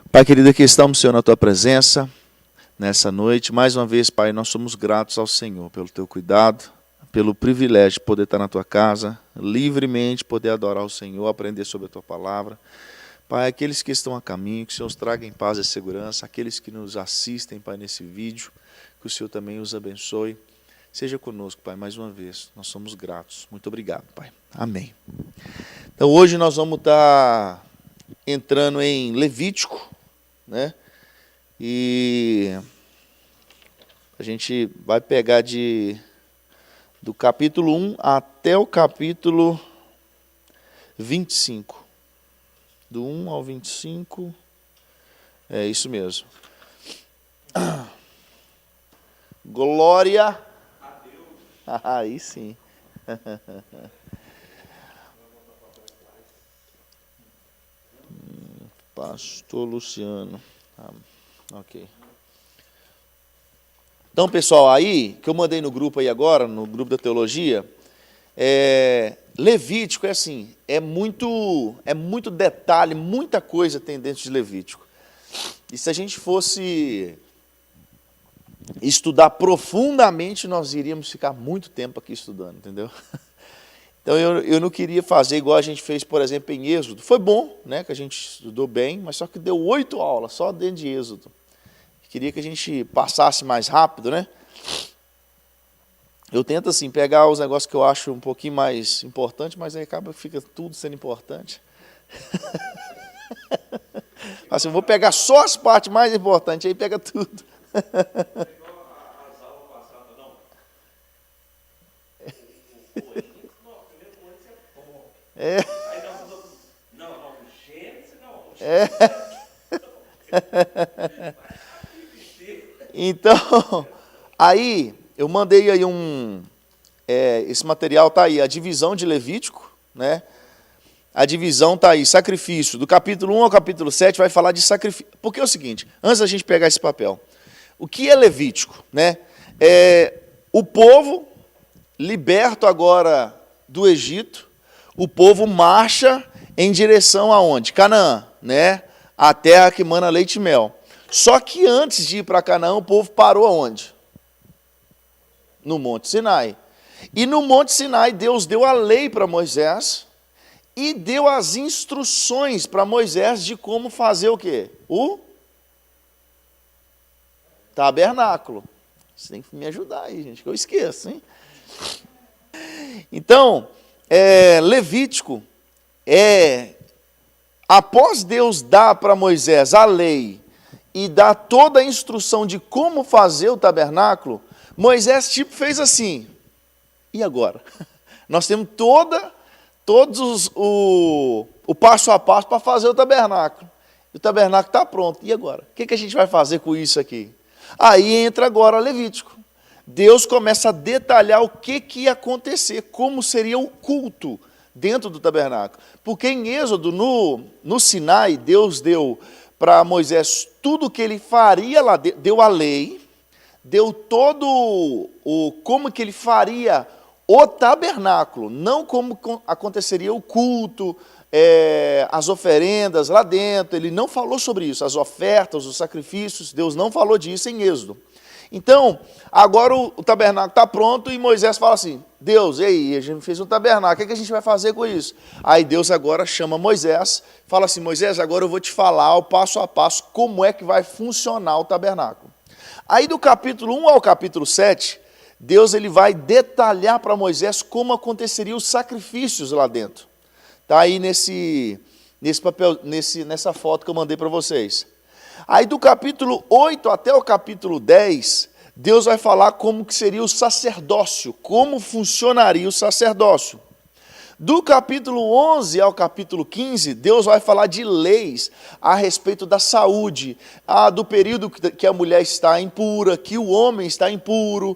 Pai querido, aqui estamos, Senhor, na Tua presença, nessa noite. Mais uma vez, Pai, nós somos gratos ao Senhor pelo Teu cuidado, pelo privilégio de poder estar na Tua casa, livremente poder adorar o Senhor, aprender sobre a Tua palavra. Pai, aqueles que estão a caminho, que o Senhor os traga em paz e segurança, aqueles que nos assistem, Pai, nesse vídeo, que o Senhor também os abençoe. Seja conosco, Pai, mais uma vez. Nós somos gratos. Muito obrigado, Pai. Amém. Então, hoje nós vamos estar entrando em Levítico, né? E a gente vai pegar do capítulo 1 até o capítulo 25. Do 1 ao 25, é isso mesmo. Glória a Deus. Aí sim. Pastor Luciano. Ok. Então, pessoal, aí, que eu mandei no grupo aí agora, no grupo da teologia, Levítico é assim, é muito detalhe, muita coisa tem dentro de Levítico. E se a gente fosse estudar profundamente, nós iríamos ficar muito tempo aqui estudando, entendeu? Então eu não queria fazer igual a gente fez, por exemplo, em Êxodo. Foi bom, né, que a gente estudou bem, mas só que deu 8 aulas, só dentro de Êxodo. Queria que a gente passasse mais rápido, né? Eu tento, assim, pegar os negócios que eu acho um pouquinho mais importante, mas aí fica tudo sendo importante. Assim, eu vou pegar só as partes mais importantes, aí pega tudo. É. Então, aí eu mandei aí esse material está aí, a divisão de Levítico, né? A divisão está aí, sacrifício. Do capítulo 1 ao capítulo 7 vai falar de sacrifício. Porque é o seguinte, antes da gente pegar esse papel, o que é Levítico, né? O povo liberto agora do Egito, o povo marcha em direção aonde? Canaã, né? A terra que mana leite e mel. Só que antes de ir para Canaã, o povo parou aonde? No Monte Sinai. E no Monte Sinai, Deus deu a lei para Moisés e deu as instruções para Moisés de como fazer o quê? O tabernáculo. Você tem que me ajudar aí, gente, que eu esqueço, hein? Então, Levítico após Deus dar para Moisés a lei e dar toda a instrução de como fazer o tabernáculo, Moisés fez assim. E agora? Nós temos todos o passo a passo para fazer o tabernáculo. E o tabernáculo está pronto. E agora? O que a gente vai fazer com isso aqui? Aí entra agora Levítico. Deus começa a detalhar o que ia acontecer, como seria o culto dentro do tabernáculo. Porque em Êxodo, no Sinai, Deus deu para Moisés tudo o que ele faria lá, deu a lei, deu todo como que ele faria o tabernáculo, não como aconteceria o culto, as oferendas lá dentro. Ele não falou sobre isso, as ofertas, os sacrifícios, Deus não falou disso em Êxodo. Então, agora o tabernáculo está pronto e Moisés fala assim, Deus, ei, a gente fez um tabernáculo, o que a gente vai fazer com isso? Aí Deus agora chama Moisés, fala assim, Moisés, agora eu vou te falar o passo a passo como é que vai funcionar o tabernáculo. Aí do capítulo 1 ao capítulo 7, Deus ele vai detalhar para Moisés como aconteceriam os sacrifícios lá dentro. Está aí nesse papel, nessa foto que eu mandei para vocês. Aí do capítulo 8 até o capítulo 10, Deus vai falar como que seria o sacerdócio, como funcionaria o sacerdócio. Do capítulo 11 ao capítulo 15, Deus vai falar de leis a respeito da saúde, do período que a mulher está impura, que o homem está impuro.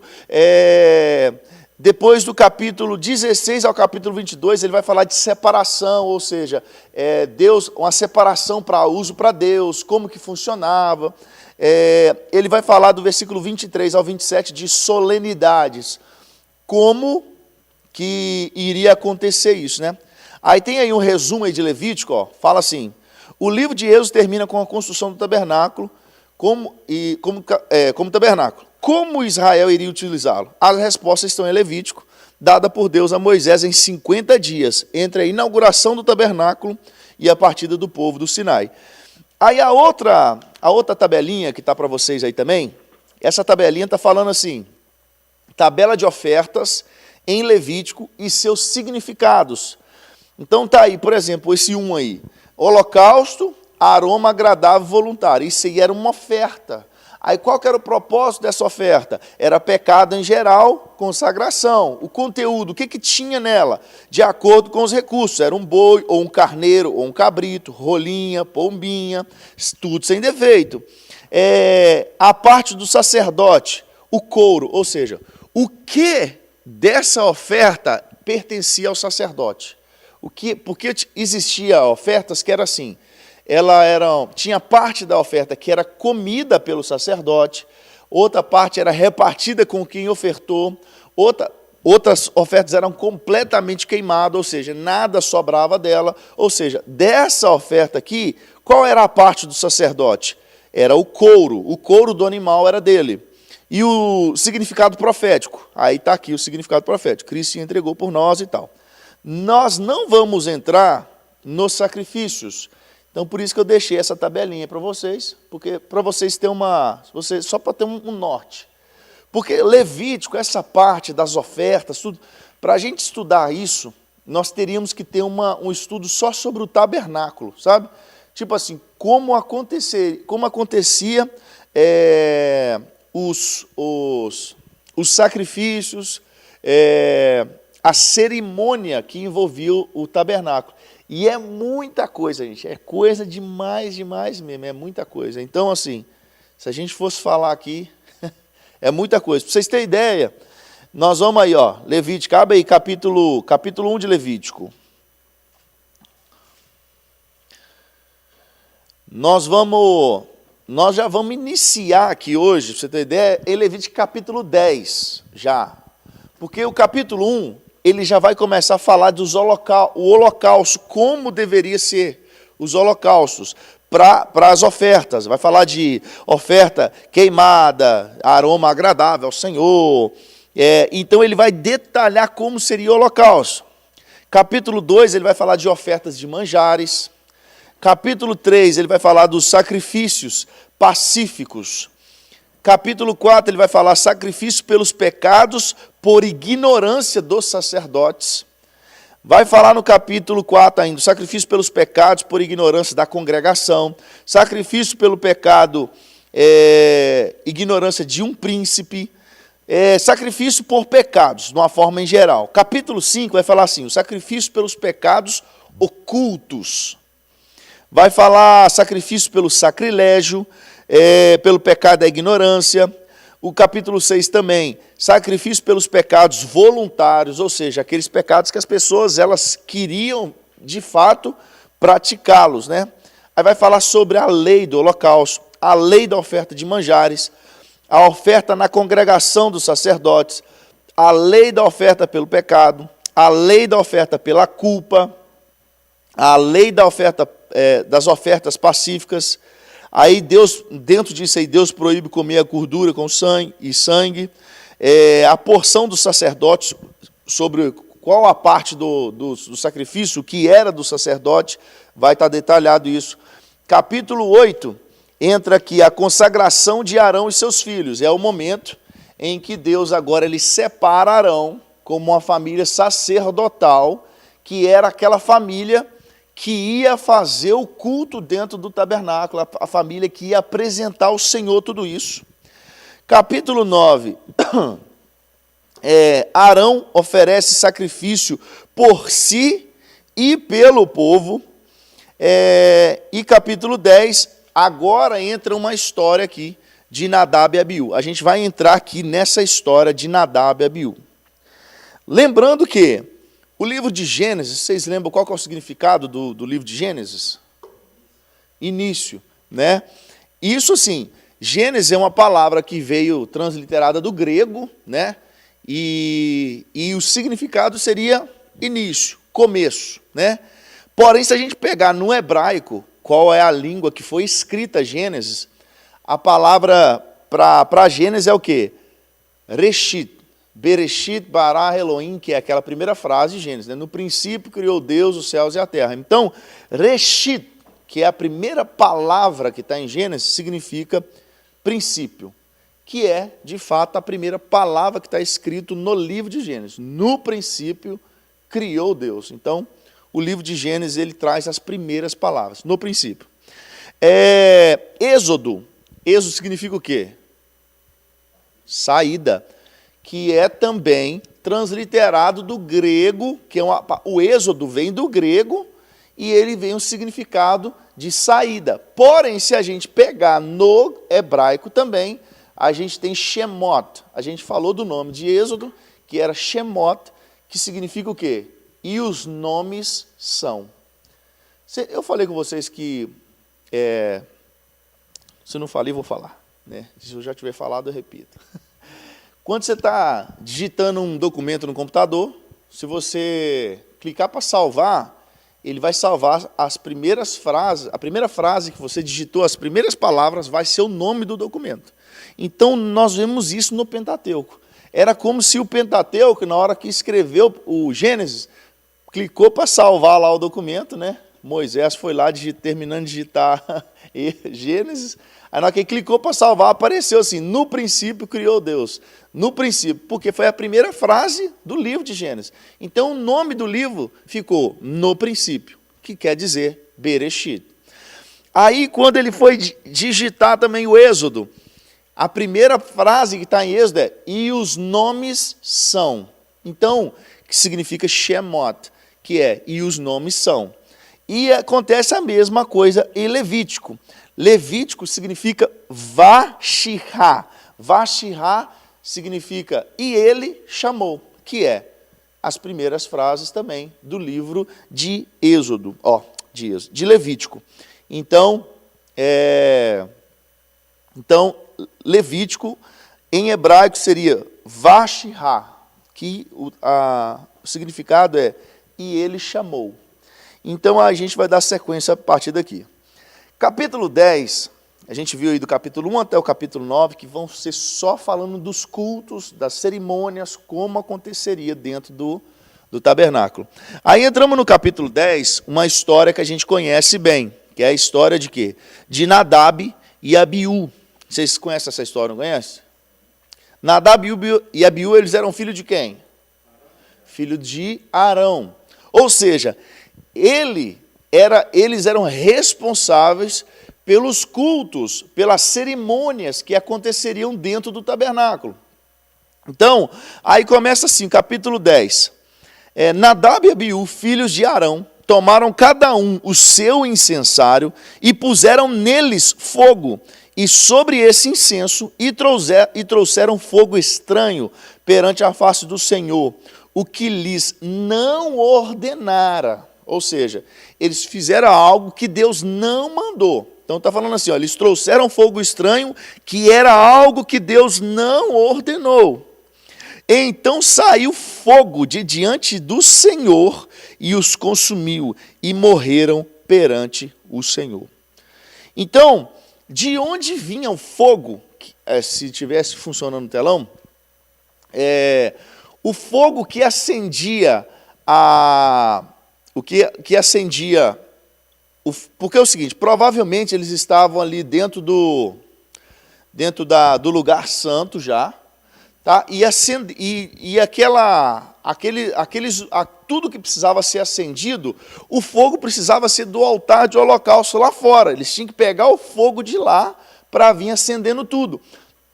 Depois do capítulo 16 ao capítulo 22, ele vai falar de separação, ou seja, uma separação para uso para Deus, como que funcionava. Ele vai falar do versículo 23 ao 27 de solenidades, como que iria acontecer isso, né? Aí tem aí um resumo aí de Levítico, ó, fala assim, O livro de Êxodo termina com a construção do tabernáculo como tabernáculo. Como Israel iria utilizá-lo? As respostas estão em Levítico, dada por Deus a Moisés em 50 dias, entre a inauguração do tabernáculo e a partida do povo do Sinai. Aí a outra tabelinha que está para vocês aí também, essa tabelinha está falando assim, tabela de ofertas em Levítico e seus significados. Então está aí, por exemplo, esse 1 aí, holocausto, aroma agradável voluntário, isso aí era uma oferta. Aí qual que era o propósito dessa oferta? Era pecado em geral, consagração. O conteúdo, o que tinha nela? De acordo com os recursos, era um boi, ou um carneiro, ou um cabrito, rolinha, pombinha, tudo sem defeito. A parte do sacerdote, o couro, ou seja, o que dessa oferta pertencia ao sacerdote? Porque existia ofertas que era assim, tinha parte da oferta que era comida pelo sacerdote, outra parte era repartida com quem ofertou, outras ofertas eram completamente queimadas, ou seja, nada sobrava dela. Ou seja, dessa oferta aqui, qual era a parte do sacerdote? Era o couro do animal era dele. E o significado profético, aí está aqui o significado profético, Cristo se entregou por nós e tal. Nós não vamos entrar nos sacrifícios. Então, por isso que eu deixei essa tabelinha para vocês, porque para vocês terem só para ter um norte. Porque Levítico, essa parte das ofertas, tudo, para a gente estudar isso, nós teríamos que ter um estudo só sobre o tabernáculo, sabe? Tipo assim, como acontecia os sacrifícios, a cerimônia que envolvia o tabernáculo. E é muita coisa, gente, é coisa demais mesmo, é muita coisa. Então, assim, se a gente fosse falar aqui, é muita coisa. Para vocês terem ideia, nós vamos aí, ó, Levítico, abre aí, capítulo 1 de Levítico. Nós já vamos iniciar aqui hoje, para você ter ideia, em Levítico capítulo 10, já. Porque o capítulo 1, ele já vai começar a falar o holocausto, como deveria ser os holocaustos para as ofertas. Vai falar de oferta queimada, aroma agradável ao Senhor. Então ele vai detalhar como seria o holocausto. Capítulo 2, ele vai falar de ofertas de manjares. Capítulo 3, ele vai falar dos sacrifícios pacíficos. Capítulo 4, ele vai falar sacrifício pelos pecados por ignorância dos sacerdotes. Vai falar no capítulo 4 ainda, sacrifício pelos pecados por ignorância da congregação, sacrifício pelo pecado, ignorância de um príncipe, sacrifício por pecados, de uma forma em geral. Capítulo 5 vai falar assim, o sacrifício pelos pecados ocultos. Vai falar sacrifício pelo sacrilégio, pelo pecado da ignorância. O capítulo 6 também, sacrifício pelos pecados voluntários, ou seja, aqueles pecados que as pessoas elas queriam, de fato, praticá-los, né? Aí vai falar sobre a lei do holocausto, a lei da oferta de manjares, a oferta na congregação dos sacerdotes, a lei da oferta pelo pecado, a lei da oferta pela culpa, a lei da oferta, das ofertas pacíficas. Aí Deus, dentro disso aí, Deus proíbe comer a gordura com sangue, a porção dos sacerdotes, sobre qual a parte do sacrifício, o que era do sacerdote, vai estar detalhado isso. Capítulo 8, entra aqui a consagração de Arão e seus filhos. É o momento em que Deus agora ele separa Arão como uma família sacerdotal, que era aquela família que ia fazer o culto dentro do tabernáculo, a família que ia apresentar ao Senhor tudo isso. Capítulo 9, Arão oferece sacrifício por si e pelo povo. E capítulo 10, agora entra uma história aqui de Nadab e Abiú. A gente vai entrar aqui nessa história de Nadab e Abiú. Lembrando que o livro de Gênesis, vocês lembram qual que é o significado do livro de Gênesis? Início, né? Isso sim, Gênesis é uma palavra que veio transliterada do grego, né? E o significado seria início, começo, né? Porém, se a gente pegar no hebraico, qual é a língua que foi escrita Gênesis, a palavra para Gênesis é o quê? Reshit. Bereshit bara Elohim, que é aquela primeira frase de Gênesis, né? No princípio criou Deus os céus e a terra. Então, Reshit, que é a primeira palavra que está em Gênesis, significa princípio, que é, de fato, a primeira palavra que está escrito no livro de Gênesis. No princípio criou Deus. Então, o livro de Gênesis, ele traz as primeiras palavras, no princípio. Êxodo significa o quê? Saída, que é também transliterado do grego, que é o êxodo vem do grego, e ele vem um significado de saída. Porém, se a gente pegar no hebraico também, a gente tem Shemot. A gente falou do nome de Êxodo, que era Shemot, que significa o quê? E os nomes são. Eu falei com vocês que, se não falei, vou falar. Né? Se eu já tiver falado, eu repito. Quando você está digitando um documento no computador, se você clicar para salvar, ele vai salvar as primeiras frases, a primeira frase que você digitou, as primeiras palavras, vai ser o nome do documento. Então, nós vemos isso no Pentateuco. Era como se o Pentateuco, na hora que escreveu o Gênesis, clicou para salvar lá o documento, né? Moisés foi lá terminando de digitar Gênesis, aí na hora que ele clicou para salvar, apareceu assim, no princípio criou Deus. No princípio, porque foi a primeira frase do livro de Gênesis. Então, o nome do livro ficou no princípio, que quer dizer Bereshit. Aí, quando ele foi digitar também o Êxodo, a primeira frase que está em Êxodo é, e os nomes são. Então, que significa Shemot, que é, e os nomes são. E acontece a mesma coisa em Levítico. Levítico significa Vashirá. Vashirá significa, e ele chamou, que é as primeiras frases também do livro de Êxodo, de Levítico. Então, Levítico, em hebraico, seria Vashirá, que o significado é, e ele chamou. Então, a gente vai dar sequência a partir daqui. Capítulo 10, a gente viu aí do capítulo 1 até o capítulo 9, que vão ser só falando dos cultos, das cerimônias, como aconteceria dentro do tabernáculo. Aí entramos no capítulo 10, uma história que a gente conhece bem, que é a história de quê? De Nadab e Abiú. Vocês conhecem essa história, não conhecem? Nadab e Abiú, eles eram filhos de quem? Filho de Arão. Ou seja, eles eram responsáveis pelos cultos, pelas cerimônias que aconteceriam dentro do tabernáculo. Então, aí começa assim, capítulo 10. Nadab e Abiú, filhos de Arão, tomaram cada um o seu incensário e puseram neles fogo, e sobre esse incenso e trouxeram fogo estranho perante a face do Senhor, o que lhes não ordenara. Ou seja, eles fizeram algo que Deus não mandou. Então está falando assim, eles trouxeram fogo estranho, que era algo que Deus não ordenou. Então saiu fogo de diante do Senhor e os consumiu, e morreram perante o Senhor. Então, de onde vinha o fogo, se tivesse funcionando no telão, o fogo que acendia porque é o seguinte, provavelmente eles estavam ali dentro do lugar santo já, tá? Tudo que precisava ser acendido, o fogo precisava ser do altar de holocausto lá fora. Eles tinham que pegar o fogo de lá para vir acendendo tudo.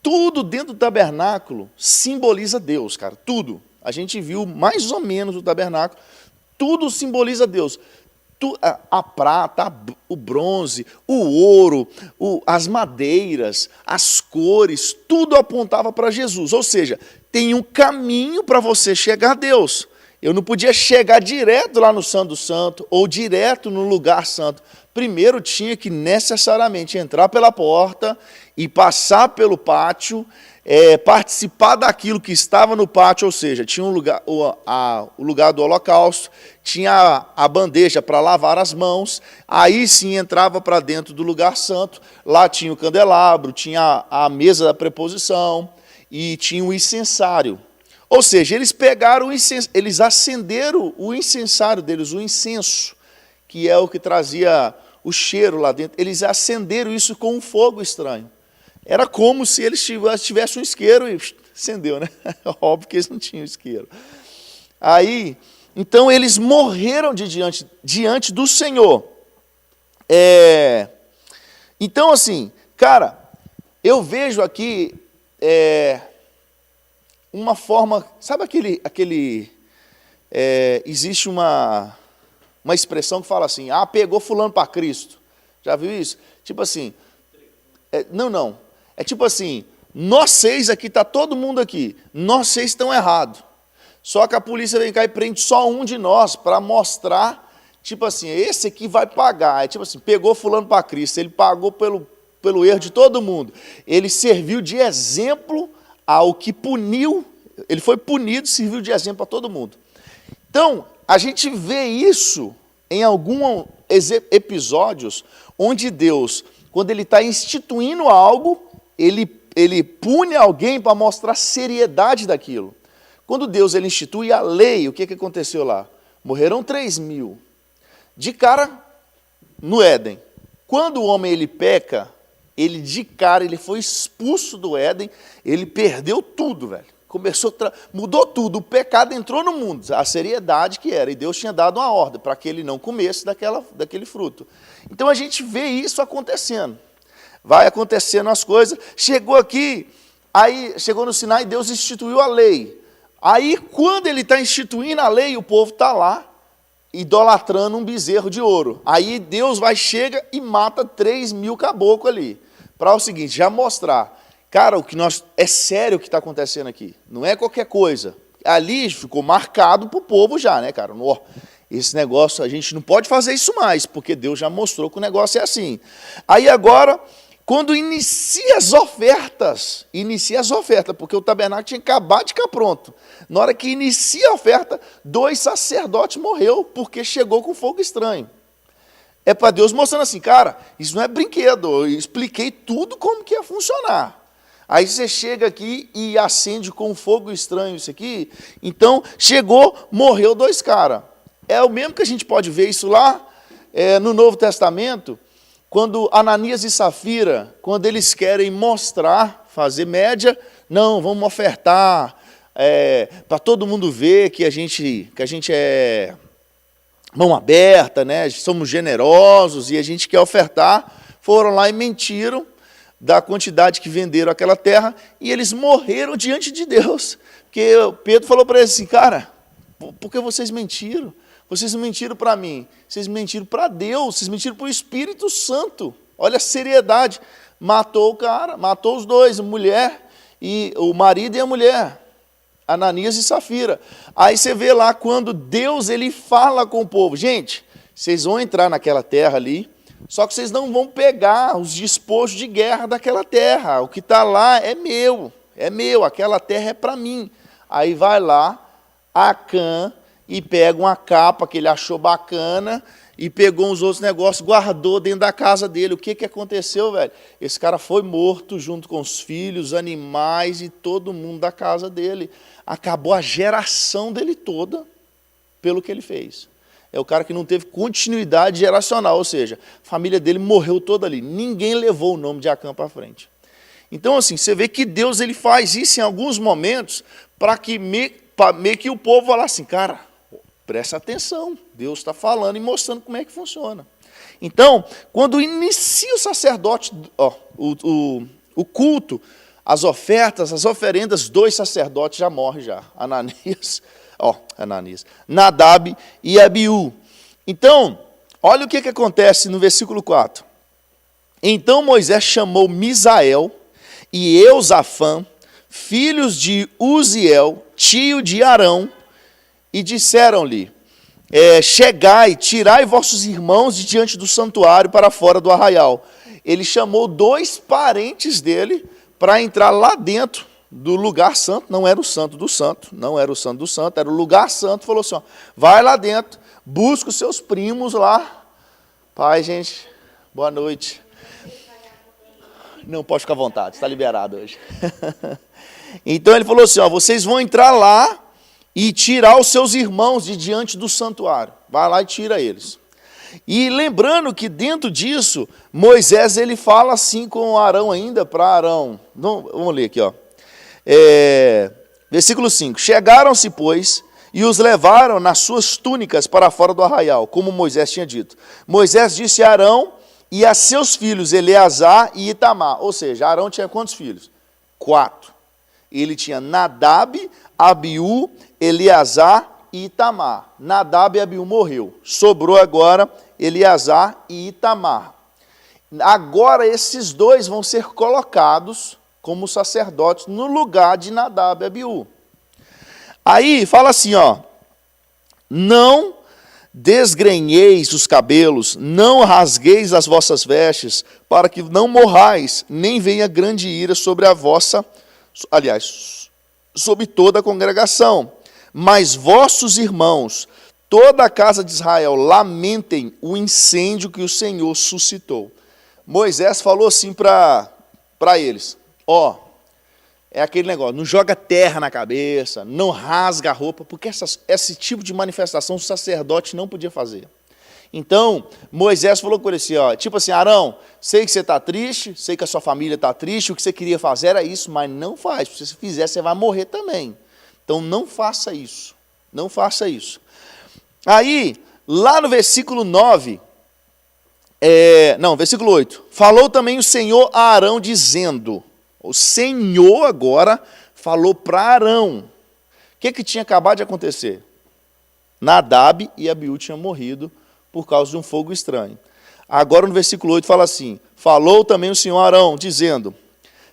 Tudo dentro do tabernáculo simboliza Deus, cara, tudo. A gente viu mais ou menos o tabernáculo, tudo simboliza Deus. A prata, o bronze, o ouro, as madeiras, as cores, tudo apontava para Jesus. Ou seja, tem um caminho para você chegar a Deus. Eu não podia chegar direto lá no Santo do Santo ou direto no lugar santo. primeiro tinha que necessariamente entrar pela porta e passar pelo pátio, participar daquilo que estava no pátio, ou seja, tinha um lugar, o lugar do holocausto, tinha a bandeja para lavar as mãos, aí sim entrava para dentro do lugar santo, lá tinha o candelabro, tinha a mesa da preposição e tinha o incensário. Ou seja, eles pegaram eles acenderam o incensário deles, o incenso, que é o que trazia o cheiro lá dentro. Eles acenderam isso com um fogo estranho. Era como se eles tivessem um isqueiro e acendeu, né? Óbvio que eles não tinham isqueiro. Aí, então eles morreram diante do Senhor. Então, assim, cara, eu vejo aqui uma forma, sabe existe uma expressão que fala assim, pegou fulano para Cristo. Já viu isso? Tipo assim, não. É tipo assim, nós 6 aqui, está todo mundo aqui, nós 6 estão errados. Só que a polícia vem cá e prende só um de nós para mostrar, tipo assim, esse aqui vai pagar. É tipo assim, pegou fulano para Cristo, ele pagou pelo erro de todo mundo. Ele serviu de exemplo ao que puniu, ele foi punido, serviu de exemplo a todo mundo. Então, a gente vê isso em alguns episódios onde Deus, quando Ele está instituindo algo, Ele pune alguém para mostrar a seriedade daquilo. Quando Deus ele institui a lei, o que aconteceu lá? Morreram 3.000. De cara, no Éden. Quando o homem ele peca, ele de cara, ele foi expulso do Éden, ele perdeu tudo, velho. Mudou tudo, o pecado entrou no mundo, a seriedade que era, e Deus tinha dado uma ordem para que ele não comesse daquele fruto. Então a gente vê isso acontecendo, vai acontecendo as coisas, chegou aqui, aí chegou no Sinai, Deus instituiu a lei, aí quando ele está instituindo a lei, o povo está lá, idolatrando um bezerro de ouro, aí Deus chega e mata 3.000 caboclos ali, para o seguinte, já mostrar, cara, é sério o que está acontecendo aqui, não é qualquer coisa. Ali ficou marcado para o povo já, né, cara? Esse negócio, a gente não pode fazer isso mais, porque Deus já mostrou que o negócio é assim. Aí agora, quando inicia as ofertas, porque o tabernáculo tinha acabado de ficar pronto. Na hora que inicia a oferta, 2 sacerdotes morreu, porque chegou com fogo estranho. É para Deus mostrando assim, cara, isso não é brinquedo, eu expliquei tudo como que ia funcionar. Aí você chega aqui e acende com fogo estranho isso aqui, então chegou, morreu 2 caras. É o mesmo que a gente pode ver isso lá no Novo Testamento, quando Ananias e Safira, quando eles querem mostrar, fazer média, não, vamos ofertar, para todo mundo ver que a gente é mão aberta, né? Somos generosos e a gente quer ofertar, foram lá e mentiram da quantidade que venderam aquela terra, e eles morreram diante de Deus, porque Pedro falou para eles assim, cara, por que vocês mentiram? Vocês não mentiram para mim, vocês mentiram para Deus, vocês mentiram para o Espírito Santo, olha a seriedade, matou o cara, matou os 2, a mulher, e o marido e a mulher, Ananias e Safira. Aí você vê lá, quando Deus ele fala com o povo, gente, vocês vão entrar naquela terra ali, só que vocês não vão pegar os despojos de guerra daquela terra. O que está lá é meu, aquela terra é para mim. Aí vai lá, Acã, e pega uma capa que ele achou bacana, e pegou uns outros negócios, guardou dentro da casa dele. O que aconteceu, velho? Esse cara foi morto junto com os filhos, animais e todo mundo da casa dele. Acabou a geração dele toda pelo que ele fez. É o cara que não teve continuidade geracional, ou seja, a família dele morreu toda ali. Ninguém levou o nome de Acã para frente. Então, assim, você vê que Deus ele faz isso em alguns momentos para que meio que o povo vá lá assim, cara, presta atenção, Deus está falando e mostrando como é que funciona. Então, quando inicia o sacerdote, o culto, as ofertas, as oferendas, 2 sacerdotes já morrem já, Ananias, Nadab e Abiú. Então, olha o que acontece no versículo 4. Então Moisés chamou Misael e Eusafã, filhos de Uziel, tio de Arão, e disseram-lhe, chegai, tirai vossos irmãos de diante do santuário para fora do arraial. Ele chamou 2 parentes dele para entrar lá dentro do lugar santo. Não era o santo do santo, não era o santo do santo, era o lugar santo. Falou assim, ó, vai lá dentro, busca os seus primos lá. Pai, gente, boa noite. Não, pode ficar à vontade, está liberado hoje. Então ele falou assim, ó, vocês vão entrar lá e tirar os seus irmãos de diante do santuário. Vai lá e tira eles. E lembrando que dentro disso, Moisés ele fala assim com Arão ainda, para Arão. Não, vamos ler aqui, ó. Versículo 5. Chegaram-se, pois, e os levaram nas suas túnicas para fora do arraial, como Moisés tinha dito. Moisés disse a Arão e a seus filhos, Eleazar e Itamar. Ou seja, Arão tinha quantos filhos? 4. Ele tinha Nadab, Abiú, Eleazar e Itamar. Nadab e Abiú morreu. Sobrou agora Eleazar e Itamar. Agora esses 2 vão ser colocados como sacerdotes no lugar de Nadab e Abiú. Aí fala assim, ó, não desgrenheis os cabelos, não rasgueis as vossas vestes, para que não morrais, nem venha grande ira sobre a vossa, aliás, sobre toda a congregação. Mas vossos irmãos, toda a casa de Israel, lamentem o incêndio que o Senhor suscitou. Moisés falou assim para eles, ó, é aquele negócio, não joga terra na cabeça, não rasga a roupa, porque esse tipo de manifestação o sacerdote não podia fazer. Então, Moisés falou com ele assim, ó, tipo assim, Arão, sei que você está triste, sei que a sua família está triste, o que você queria fazer era isso, mas não faz, se você fizer, você vai morrer também. Então, não faça isso, não faça isso. Aí, lá no versículo 9, versículo 8, falou também o Senhor a Arão, dizendo, o Senhor agora falou para Arão, o que tinha acabado de acontecer? Nadab e Abiú tinham morrido por causa de um fogo estranho. Agora no versículo 8 fala assim, falou também o Senhor a Arão, dizendo,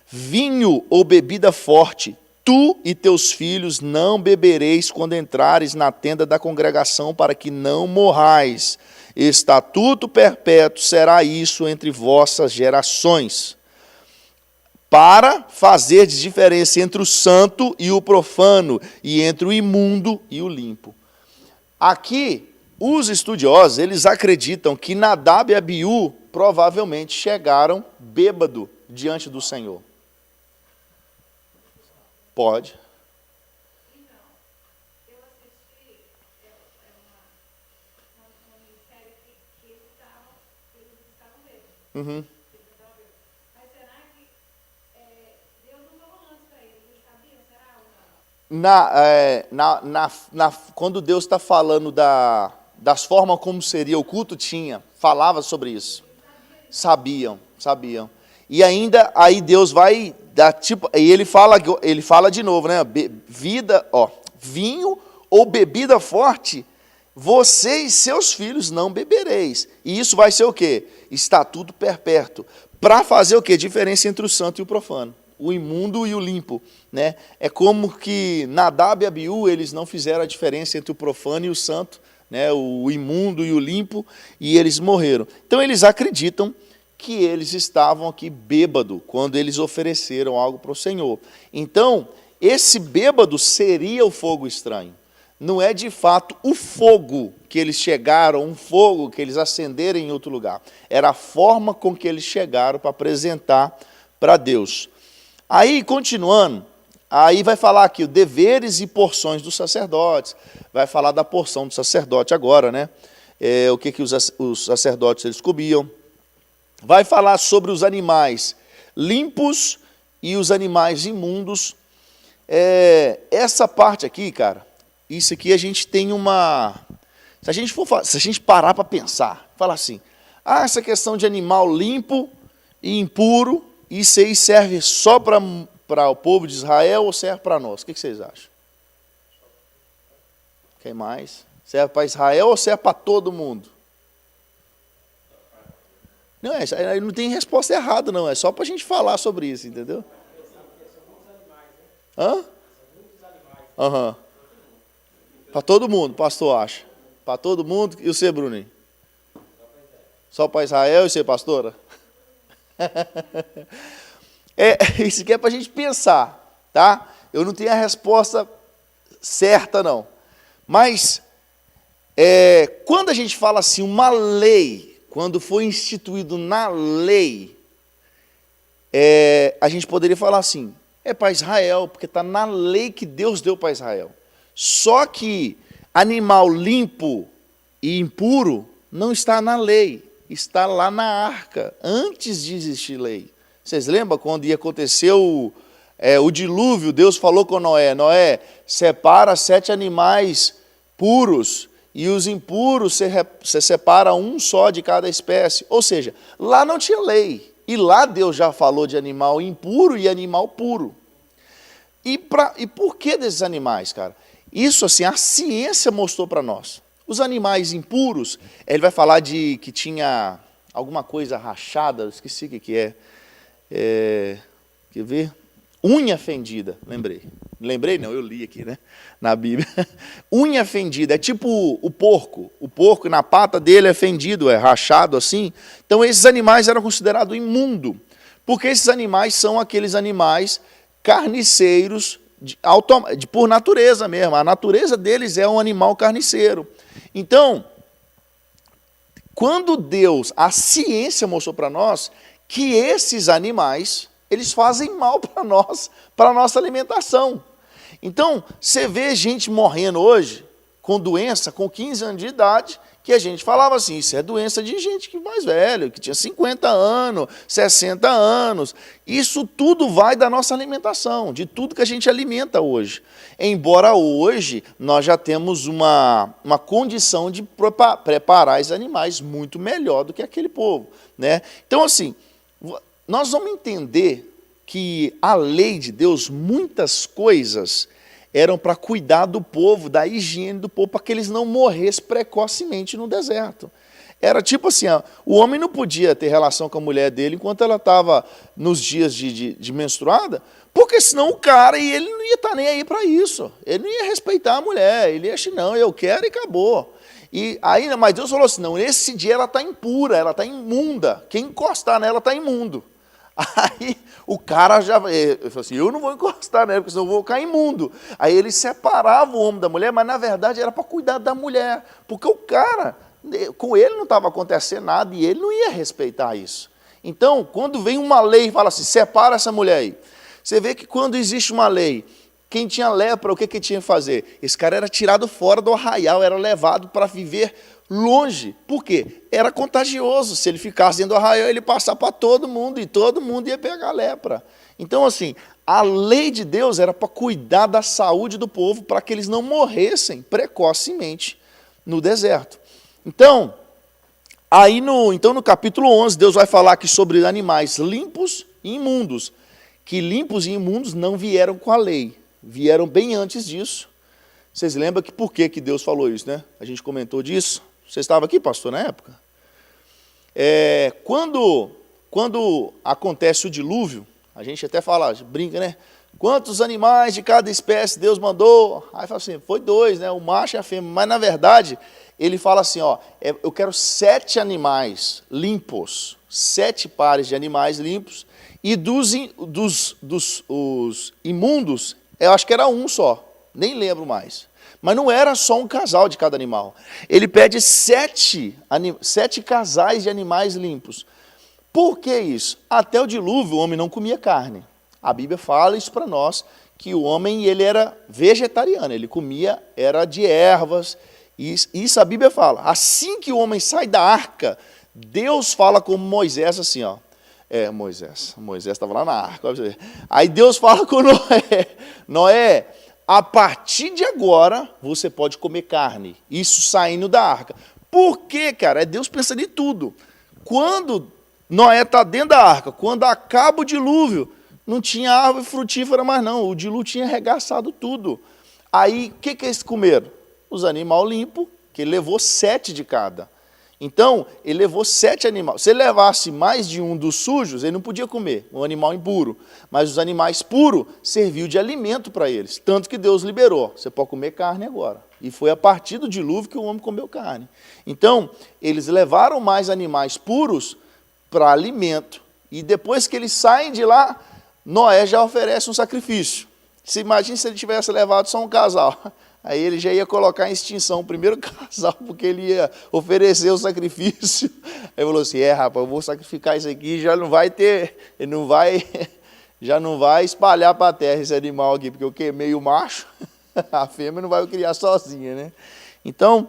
vinho ou bebida forte, tu e teus filhos não bebereis quando entrares na tenda da congregação, para que não morrais. Estatuto perpétuo será isso entre vossas gerações, para fazer de diferença entre o santo e o profano, e entre o imundo e o limpo. Aqui, os estudiosos, eles acreditam que Nadab e Abiú provavelmente chegaram bêbado diante do Senhor. Pode. Eu assisti uma minissérie que eles estavam bêbados. Mas será que Deus não falou antes para eles? Eles sabiam? Será ou não? Quando Deus está falando das formas como seria o culto, falava sobre isso. Sabiam. E ainda, aí Deus vai dar, tipo, e ele fala de novo, né? Vinho ou bebida forte, você e seus filhos não bebereis. E isso vai ser o quê? Estatuto perpétuo. Para fazer o quê? Diferença entre o santo e o profano, o imundo e o limpo, né? É como que Nadab e Abiú, eles não fizeram a diferença entre o profano e o santo, né? O imundo e o limpo, e eles morreram. Então eles acreditam que eles estavam aqui bêbado quando eles ofereceram algo para o Senhor. Então, esse bêbado seria o fogo estranho. Não é de fato o fogo que eles chegaram, um fogo que eles acenderam em outro lugar. Era a forma com que eles chegaram para apresentar para Deus. Aí, continuando, aí vai falar aqui os deveres e porções dos sacerdotes. Vai falar da porção do sacerdote agora, né? O que os sacerdotes eles comiam. Vai falar sobre os animais limpos e os animais imundos. Essa parte aqui, cara, isso aqui a gente tem uma... Se a gente parar para pensar, falar assim, essa questão de animal limpo e impuro, isso aí serve só para o povo de Israel ou serve para nós? O que vocês acham? Quem mais? Serve para Israel ou serve para todo mundo? Não, não tem resposta errada, não. É só para a gente falar sobre isso, entendeu? Hã? Para todo mundo, pastor acha. Para todo mundo. E você, Bruninho? Só para Israel e você, pastora? Isso aqui é para a gente pensar, tá? Eu não tenho a resposta certa, não. Mas, quando a gente fala assim, uma lei, quando foi instituído na lei, a gente poderia falar assim, é para Israel, porque está na lei que Deus deu para Israel. Só que animal limpo e impuro não está na lei, está lá na arca, antes de existir lei. Vocês lembram quando ia acontecer o dilúvio, Deus falou com Noé, Noé, separa 7 animais puros, e os impuros você separa um só de cada espécie. Ou seja, lá não tinha lei, e lá Deus já falou de animal impuro e animal puro. E por que desses animais, cara? Isso assim, a ciência mostrou para nós. Os animais impuros, ele vai falar de que tinha alguma coisa rachada, eu esqueci o que é. Quer ver? Unha fendida, lembrei. Lembrei não, eu li aqui, né? Na Bíblia. Unha fendida, é tipo o porco. O porco, na pata dele é fendido, é rachado assim. Então esses animais eram considerados imundos, porque esses animais são aqueles animais carniceiros por natureza mesmo. A natureza deles é um animal carniceiro. Então, quando a ciência mostrou para nós que esses animais, eles fazem mal para nós, para a nossa alimentação. Então, você vê gente morrendo hoje, com doença, com 15 anos de idade, que a gente falava assim, isso é doença de gente que mais velho, que tinha 50 anos, 60 anos. Isso tudo vai da nossa alimentação, de tudo que a gente alimenta hoje. Embora hoje nós já temos uma condição de preparar os animais muito melhor do que aquele povo, né? Então, assim, nós vamos entender que a lei de Deus, muitas coisas eram para cuidar do povo, da higiene do povo, para que eles não morressem precocemente no deserto. Era tipo assim, o homem não podia ter relação com a mulher dele enquanto ela estava nos dias de menstruada, porque senão o cara, e ele não ia estar nem aí para isso. Ele não ia respeitar a mulher, ele ia achar, não, eu quero e acabou. E aí, mas Deus falou assim, não, nesse dia ela está impura, ela está imunda, quem encostar nela está imundo. Aí o cara já falou assim, eu não vou encostar nela, porque senão eu vou ficar imundo. Aí ele separava o homem da mulher, mas na verdade era para cuidar da mulher, porque o cara, com ele não estava acontecendo nada e ele não ia respeitar isso. Então, quando vem uma lei e fala assim, separa essa mulher aí, você vê que quando existe uma lei, quem tinha lepra, o que tinha que fazer? Esse cara era tirado fora do arraial, era levado para viver longe. Por quê? Era contagioso. Se ele ficasse dentro do arraial, ele ia passar para todo mundo, e todo mundo ia pegar lepra. Então, assim, a lei de Deus era para cuidar da saúde do povo, para que eles não morressem precocemente no deserto. Então, no capítulo 11, Deus vai falar aqui sobre animais limpos e imundos, que limpos e imundos não vieram com a lei, vieram bem antes disso. Vocês lembram que por que Deus falou isso, né? A gente comentou disso. Você estava aqui, pastor, na época? Quando acontece o dilúvio, a gente até fala, brinca, né? Quantos animais de cada espécie Deus mandou? Aí fala assim, foi 2, né? O macho e a fêmea. Mas, na verdade, ele fala assim, eu quero 7 animais limpos, 7 pares de animais limpos, e dos imundos, eu acho que era um só, nem lembro mais. Mas não era só um casal de cada animal. Ele pede 7 casais de animais limpos. Por que isso? Até o dilúvio o homem não comia carne. A Bíblia fala isso para nós, que o homem ele era vegetariano, ele comia, era de ervas. Isso a Bíblia fala. Assim que o homem sai da arca, Deus fala com Moisés assim, Moisés estava lá na arca. Aí Deus fala com Noé, a partir de agora, você pode comer carne. Isso saindo da arca. Por quê, cara? É Deus pensando em tudo. Quando Noé está dentro da arca, quando acaba o dilúvio, não tinha árvore frutífera mais não. O dilúvio tinha arregaçado tudo. Aí, o que eles comeram? Os animais limpos, que ele levou 7 de cada. Então, ele levou 7 animais. Se ele levasse mais de um dos sujos, ele não podia comer, um animal impuro. Mas os animais puros serviam de alimento para eles. Tanto que Deus liberou. Você pode comer carne agora. E foi a partir do dilúvio que o homem comeu carne. Então, eles levaram mais animais puros para alimento. E depois que eles saem de lá, Noé já oferece um sacrifício. Você imagina se ele tivesse levado só um casal. Aí ele já ia colocar em extinção o primeiro casal, porque ele ia oferecer o sacrifício. Aí ele falou assim, rapaz, eu vou sacrificar isso aqui, já não vai ter, já não vai espalhar para a terra esse animal aqui, porque eu queimei o macho, a fêmea não vai criar sozinha, né? Então,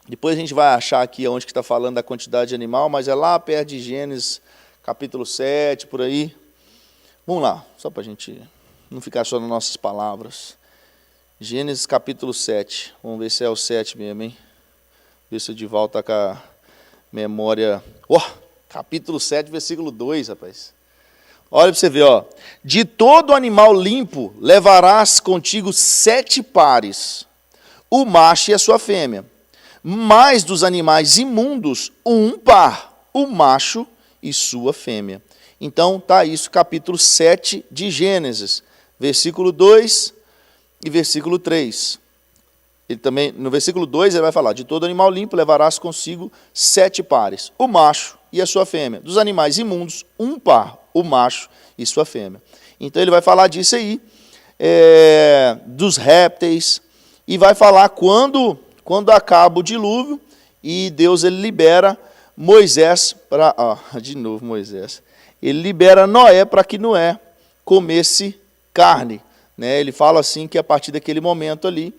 depois a gente vai achar aqui onde que está falando da quantidade de animal, mas é lá perto de Gênesis, capítulo 7, por aí. Vamos lá, só para a gente não ficar só nas nossas palavras. Gênesis capítulo 7. Vamos ver se é o 7 mesmo, hein? Ver se o Dival está com a memória. Capítulo 7, versículo 2, rapaz. Olha para você ver, ó. De todo animal limpo levarás contigo 7 pares, o macho e a sua fêmea. Mas dos animais imundos, 1 par, o macho e sua fêmea. Então, está isso, capítulo 7 de Gênesis. Versículo 2 e versículo 3. Ele também, no versículo 2 ele vai falar, de todo animal limpo levarás consigo 7 pares, o macho e a sua fêmea. Dos animais imundos, 1 par, o macho e sua fêmea. Então ele vai falar disso aí, dos répteis, e vai falar quando acaba o dilúvio, e Deus ele libera Moisés para... de novo Moisés. Ele libera Noé para que Noé comesse carne, né? Ele fala assim que a partir daquele momento ali,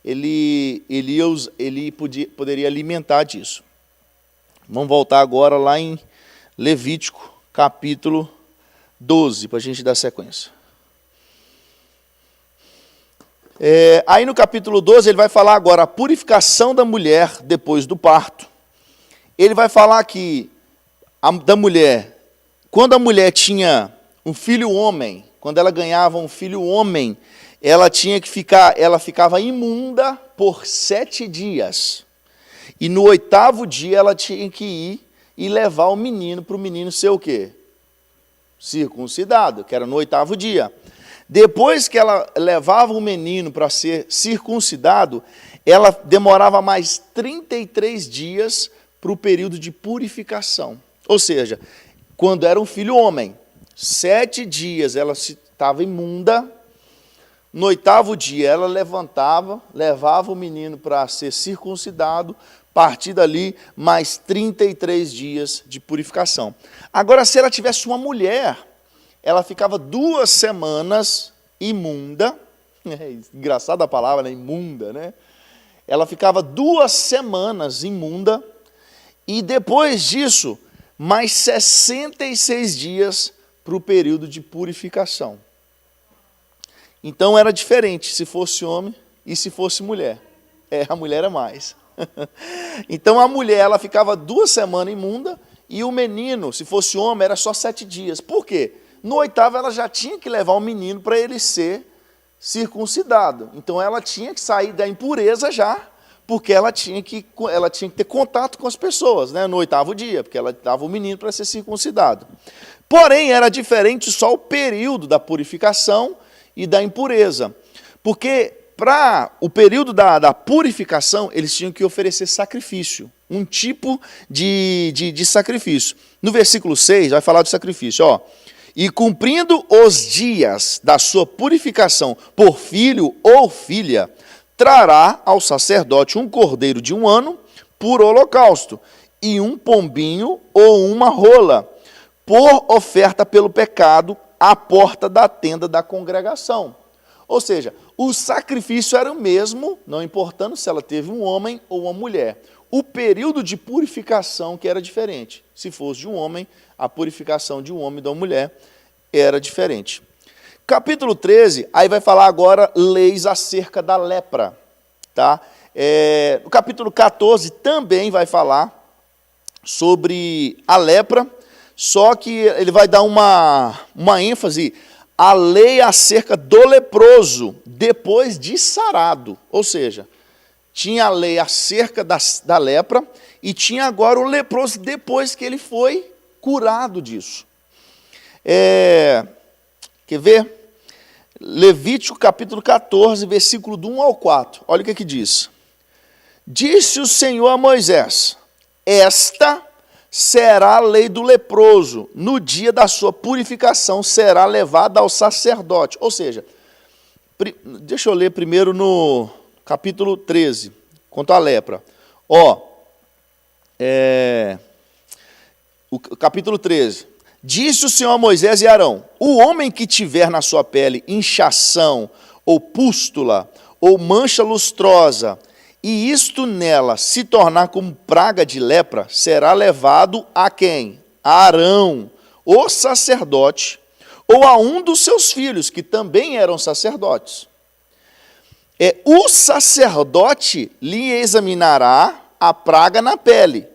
ele poderia alimentar disso. Vamos voltar agora lá em Levítico, capítulo 12, para a gente dar sequência. Aí no capítulo 12 ele vai falar agora a purificação da mulher depois do parto. Ele vai falar que da mulher, quando a mulher tinha um filho homem, quando ela ganhava um filho homem, ela ficava imunda por 7 dias. E no 8º dia ela tinha que ir e levar o menino para o menino ser o quê? Circuncidado, que era no 8º dia. Depois que ela levava o menino para ser circuncidado, ela demorava mais 33 dias para o período de purificação. Ou seja, quando era um filho homem, 7 dias ela estava imunda, no 8º dia ela levava o menino para ser circuncidado, a partir dali mais 33 dias de purificação. Agora, se ela tivesse uma mulher, ela ficava 2 semanas imunda, engraçada a palavra, né? Imunda, né? Ela ficava 2 semanas imunda, e depois disso, mais 66 dias para o período de purificação. Então era diferente se fosse homem e se fosse mulher. A mulher é mais. Então a mulher ela ficava 2 semanas imunda, e o menino, se fosse homem, era só 7 dias. Por quê? No 8º ela já tinha que levar o menino para ele ser circuncidado. Então ela tinha que sair da impureza já, porque ela tinha que ter contato com as pessoas, né, no 8º dia, porque ela dava o menino para ser circuncidado. Porém, era diferente só o período da purificação e da impureza. Porque para o período da purificação, eles tinham que oferecer sacrifício, um tipo de sacrifício. No versículo 6, vai falar do sacrifício, ó. E cumprindo os dias da sua purificação por filho ou filha, trará ao sacerdote um cordeiro de 1 ano por holocausto, e um pombinho ou uma rola, por oferta pelo pecado, à porta da tenda da congregação. Ou seja, o sacrifício era o mesmo, não importando se ela teve um homem ou uma mulher. O período de purificação que era diferente. Se fosse de um homem, a purificação de um homem e de uma mulher era diferente. Capítulo 13, aí vai falar agora leis acerca da lepra. Tá? No capítulo 14 também vai falar sobre a lepra, só que ele vai dar uma ênfase à lei acerca do leproso depois de sarado. Ou seja, tinha a lei acerca da lepra e tinha agora o leproso depois que ele foi curado disso. Quer ver? Levítico capítulo 14, versículo do 1 ao 4. Olha o que diz. Disse o Senhor a Moisés: esta será a lei do leproso, no dia da sua purificação será levada ao sacerdote. Ou seja, deixa eu ler primeiro no capítulo 13, quanto à lepra. O capítulo 13. Disse o Senhor a Moisés e Arão: o homem que tiver na sua pele inchação, ou pústula, ou mancha lustrosa, e isto nela se tornar como praga de lepra, será levado a quem? A Arão, o sacerdote, ou a um dos seus filhos, que também eram sacerdotes. O sacerdote lhe examinará a praga na pele.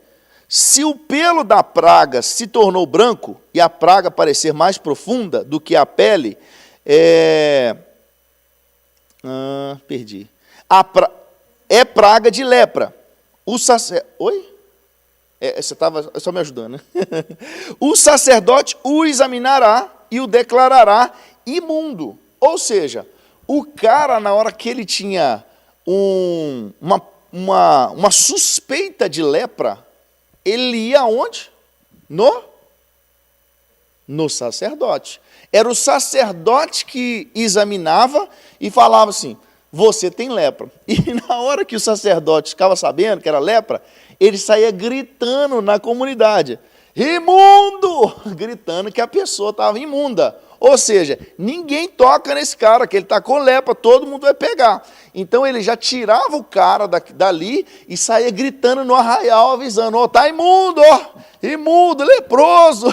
Se o pelo da praga se tornou branco e a praga parecer mais profunda do que a pele, é praga de lepra. Oi? Você estava só me ajudando, né? O sacerdote o examinará e o declarará imundo. Ou seja, o cara, na hora que ele tinha uma suspeita de lepra, ele ia aonde? No sacerdote. Era o sacerdote que examinava e falava assim: você tem lepra. E na hora que o sacerdote ficava sabendo que era lepra, ele saía gritando na comunidade: imundo! Gritando que a pessoa estava imunda. Ou seja, ninguém toca nesse cara, que ele está com lepra, todo mundo vai pegar. Então ele já tirava o cara dali e saía gritando no arraial, avisando: está imundo, imundo, leproso.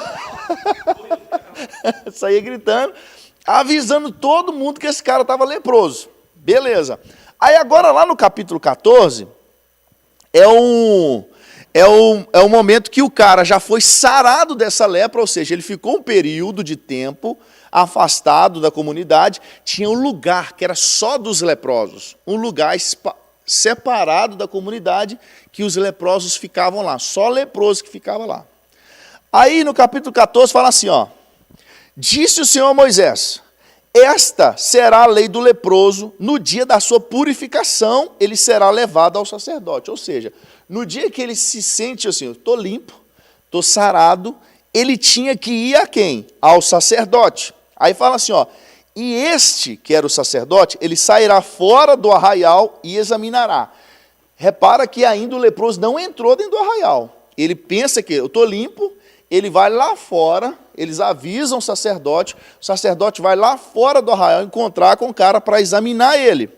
Saía gritando, avisando todo mundo que esse cara estava leproso. Beleza. Aí agora lá no capítulo 14, é um momento que o cara já foi sarado dessa lepra, ou seja, ele ficou um período de tempo afastado da comunidade, tinha um lugar que era só dos leprosos, um lugar separado da comunidade, que os leprosos ficavam lá, só leproso que ficava lá. Aí no capítulo 14 fala assim, disse o Senhor a Moisés: esta será a lei do leproso, no dia da sua purificação ele será levado ao sacerdote. Ou seja, no dia que ele se sente assim, estou limpo, estou sarado, ele tinha que ir a quem? Ao sacerdote. Aí fala assim, e este, que era o sacerdote, ele sairá fora do arraial e examinará. Repara que ainda o leproso não entrou dentro do arraial. Ele pensa que eu estou limpo, ele vai lá fora, eles avisam o sacerdote vai lá fora do arraial encontrar com o cara para examinar ele.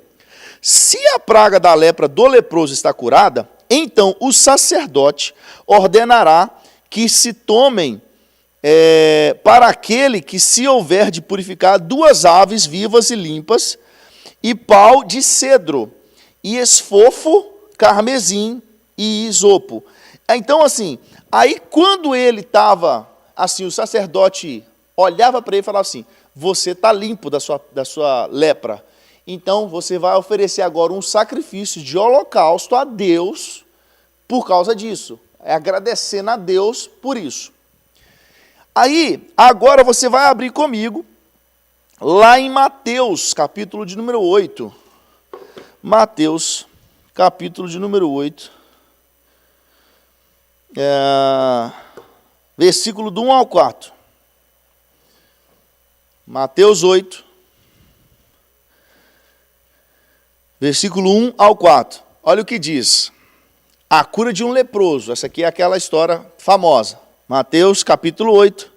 Se a praga da lepra do leproso está curada, então o sacerdote ordenará que se tomem para aquele que se houver de purificar 2 aves vivas e limpas, e pau de cedro, e esfofo, carmesim e isopo. Então, assim, aí quando ele estava, assim, o sacerdote olhava para ele e falava assim: você está limpo da sua lepra, então você vai oferecer agora um sacrifício de holocausto a Deus por causa disso, agradecendo a Deus por isso. Aí, agora você vai abrir comigo, lá em Mateus, capítulo de número 8. Mateus, capítulo de número 8. Versículo do 1 ao 4. Mateus 8. Versículo 1 ao 4. Olha o que diz. A cura de um leproso. Essa aqui é aquela história famosa. Mateus capítulo 8,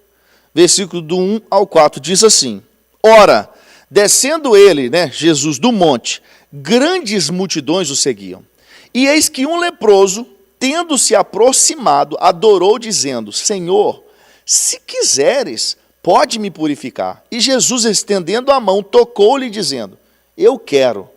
versículo do 1 ao 4, diz assim: ora, descendo ele, Jesus, do monte, grandes multidões o seguiam. E eis que um leproso, tendo se aproximado, adorou, dizendo: Senhor, se quiseres, pode me purificar. E Jesus, estendendo a mão, tocou-lhe, dizendo: eu quero,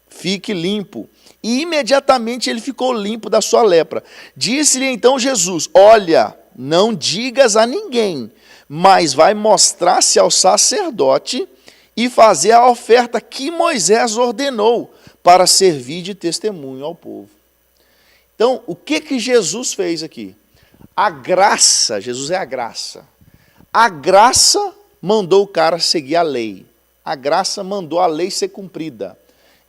fique limpo. E imediatamente ele ficou limpo da sua lepra. Disse-lhe então Jesus: olha, não digas a ninguém, mas vai mostrar-se ao sacerdote e fazer a oferta que Moisés ordenou para servir de testemunho ao povo. Então, o que Jesus fez aqui? A graça, Jesus é a graça. A graça mandou o cara seguir a lei. a graça mandou a lei ser cumprida.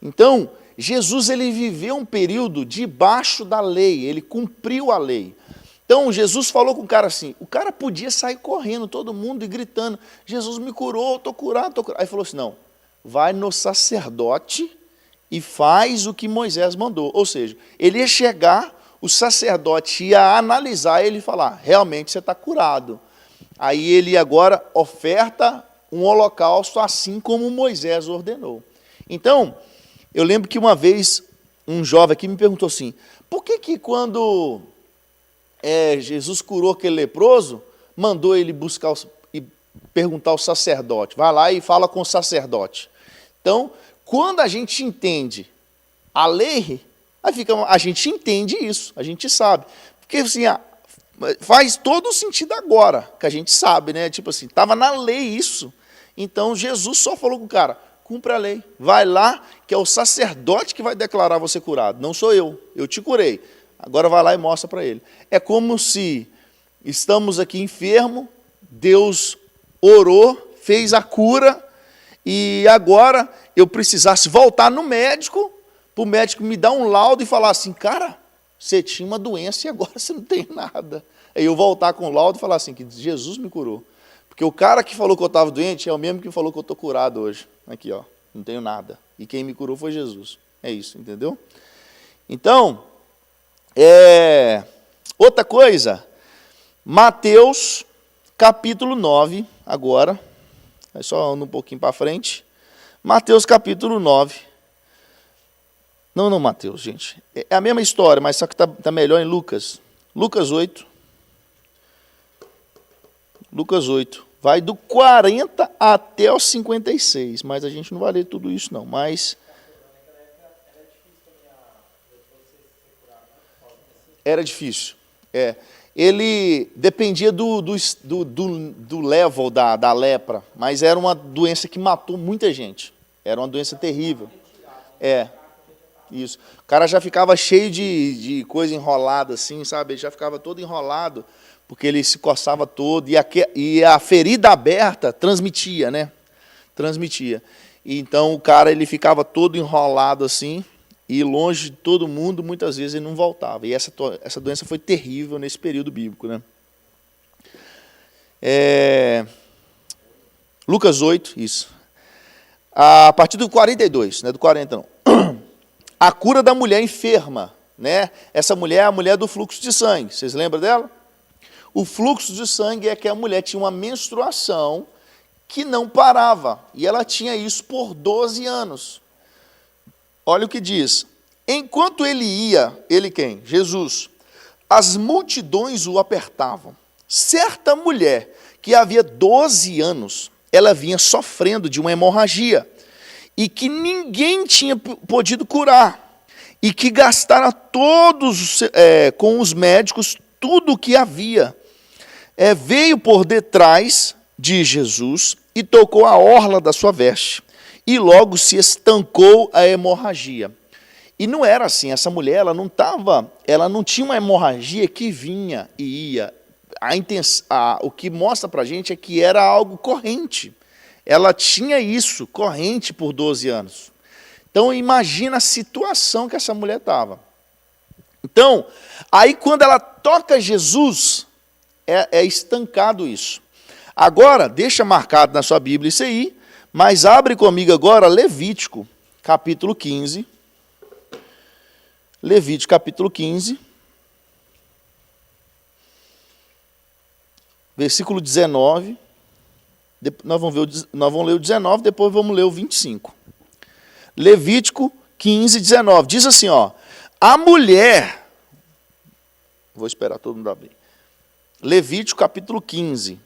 Então, Jesus ele viveu um período debaixo da lei, ele cumpriu a lei. Então, Jesus falou com o cara assim, o cara podia sair correndo, todo mundo, e gritando, Jesus me curou, estou curado, estou curado. Aí falou assim, não, vai no sacerdote e faz o que Moisés mandou. Ou seja, ele ia chegar, o sacerdote ia analisar ele e falar, realmente você está curado. Aí ele agora oferta um holocausto assim como Moisés ordenou. Então, eu lembro que uma vez um jovem aqui me perguntou assim, por que quando Jesus curou aquele leproso, mandou ele buscar e perguntar ao sacerdote, vai lá e fala com o sacerdote. Então, quando a gente entende a lei, a gente entende isso, a gente sabe. Porque assim, faz todo o sentido agora, que a gente sabe, né? Tipo assim, estava na lei isso. Então, Jesus só falou com o cara, cumpre a lei. Vai lá, que é o sacerdote que vai declarar você curado. Não sou eu te curei. Agora vai lá e mostra para ele. É como se estamos aqui enfermos, Deus orou, fez a cura, e agora eu precisasse voltar no médico, para o médico me dar um laudo e falar assim, cara, você tinha uma doença e agora você não tem nada. Aí eu voltar com o laudo e falar assim, que Jesus me curou. Porque o cara que falou que eu estava doente é o mesmo que falou que eu estou curado hoje. Aqui, ó, não tenho nada. E quem me curou foi Jesus. É isso, entendeu? Então, outra coisa, Mateus capítulo 9, agora, é só ando um pouquinho para frente. Mateus capítulo 9. Não, Mateus, gente. É a mesma história, mas só que está melhor em Lucas. Lucas 8. Lucas 8. Vai do 40 até o 56, mas a gente não vai ler tudo isso não, mas... Era difícil, Ele dependia do level da lepra, mas era uma doença que matou muita gente. Era uma doença terrível. Isso. O cara já ficava cheio de coisa enrolada assim, sabe? Ele já ficava todo enrolado, porque ele se coçava todo, e a ferida aberta transmitia, né? Transmitia. E então o cara ele ficava todo enrolado assim, e longe de todo mundo, muitas vezes ele não voltava. E essa doença foi terrível nesse período bíblico, né? Lucas 8, isso. A partir do 42, não é do 40 não. A cura da mulher enferma, né? Essa mulher é a mulher do fluxo de sangue. Vocês lembram dela? O fluxo de sangue é que a mulher tinha uma menstruação que não parava. E ela tinha isso por 12 anos. Olha o que diz. Enquanto ele ia, ele quem? Jesus. As multidões o apertavam. Certa mulher que havia 12 anos, ela vinha sofrendo de uma hemorragia e que ninguém tinha podido curar e que gastara todos com os médicos tudo o que havia. Veio por detrás de Jesus e tocou a orla da sua veste. E logo se estancou a hemorragia. E não era assim, essa mulher ela não tinha uma hemorragia que vinha e ia. O que mostra para a gente é que era algo corrente. Ela tinha isso, corrente por 12 anos. Então imagina a situação que essa mulher estava. Então, aí quando ela toca Jesus, é estancado isso. Agora, deixa marcado na sua Bíblia isso aí, mas abre comigo agora Levítico, capítulo 15. Levítico, capítulo 15. Versículo 19. Nós vamos ler o 19, depois vamos ler o 25. Levítico 15, 19. Diz assim, ó. A mulher... Vou esperar todo mundo abrir. Levítico, capítulo 15.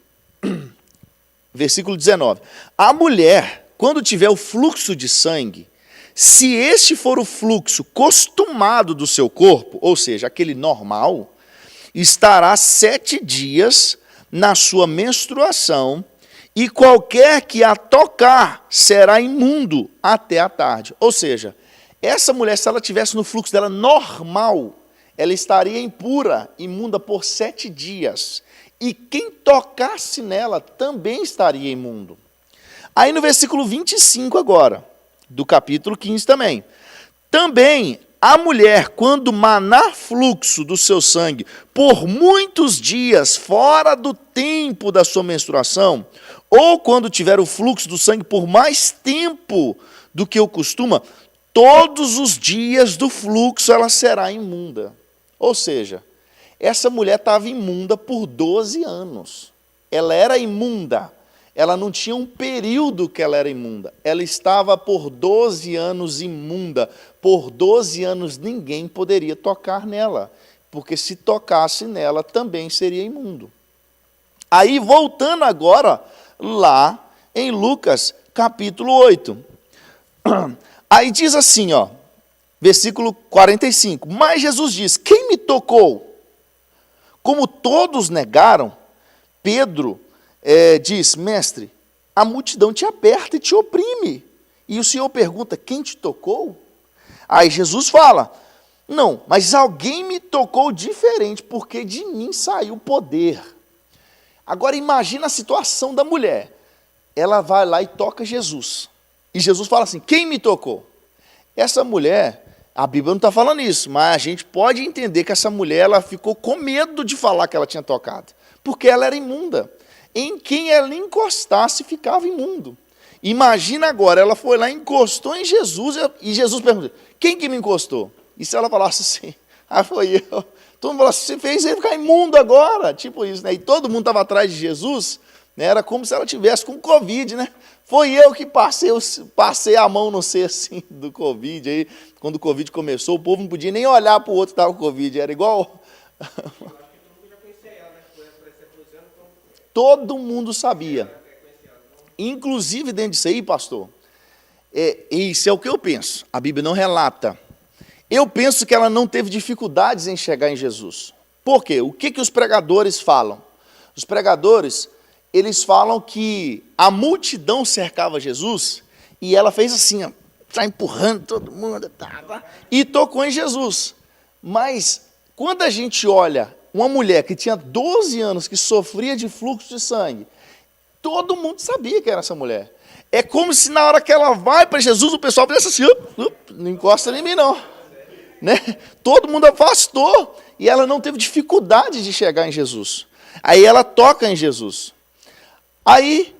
Versículo 19. A mulher, quando tiver o fluxo de sangue, se este for o fluxo costumado do seu corpo, ou seja, aquele normal, estará 7 dias na sua menstruação, e qualquer que a tocar será imundo até a tarde. Ou seja, essa mulher, se ela estivesse no fluxo dela normal, ela estaria impura, imunda por 7 dias. E quem tocasse nela também estaria imundo. Aí no versículo 25 agora, do capítulo 15 também. Também a mulher, quando manar fluxo do seu sangue por muitos dias fora do tempo da sua menstruação, ou quando tiver o fluxo do sangue por mais tempo do que o costuma, todos os dias do fluxo ela será imunda. Ou seja, essa mulher estava imunda por 12 anos. Ela era imunda. Ela não tinha um período que ela era imunda. Ela estava por 12 anos imunda. Por 12 anos ninguém poderia tocar nela, porque se tocasse nela também seria imundo. Aí, voltando agora, lá em Lucas, capítulo 8. Aí diz assim, ó, versículo 45. Mas Jesus diz, quem me tocou? Como todos negaram, Pedro diz, mestre, a multidão te aperta e te oprime. E o Senhor pergunta, quem te tocou? Aí Jesus fala, não, mas alguém me tocou diferente, porque de mim saiu poder. Agora imagina a situação da mulher. Ela vai lá e toca Jesus. E Jesus fala assim, quem me tocou? Essa mulher, a Bíblia não está falando isso, mas a gente pode entender que essa mulher ela ficou com medo de falar que ela tinha tocado, porque ela era imunda. Em quem ela encostasse ficava imundo. Imagina agora, ela foi lá, encostou em Jesus, e Jesus perguntou, quem que me encostou? E se ela falasse assim, foi eu. Todo mundo falou assim, você fez ele ficar imundo agora, tipo isso, né? E todo mundo estava atrás de Jesus, né? Era como se ela tivesse com Covid, né? Foi eu que passei a mão no ser assim, do Covid, aí, quando o Covid começou, o povo não podia nem olhar para o outro que estava com Covid, era igual... Todo mundo sabia. Inclusive dentro disso aí, pastor, isso é o que eu penso. A Bíblia não relata. Eu penso que ela não teve dificuldades em chegar em Jesus. Por quê? O que os pregadores falam? Os pregadores, eles falam que a multidão cercava Jesus e ela fez assim, ó, tá empurrando todo mundo, e tocou em Jesus. Mas quando a gente olha uma mulher que tinha 12 anos, que sofria de fluxo de sangue, todo mundo sabia que era essa mulher. É como se na hora que ela vai para Jesus, o pessoal fizesse assim, não encosta em mim não. Né? Todo mundo afastou, e ela não teve dificuldade de chegar em Jesus. Aí ela toca em Jesus. Aí,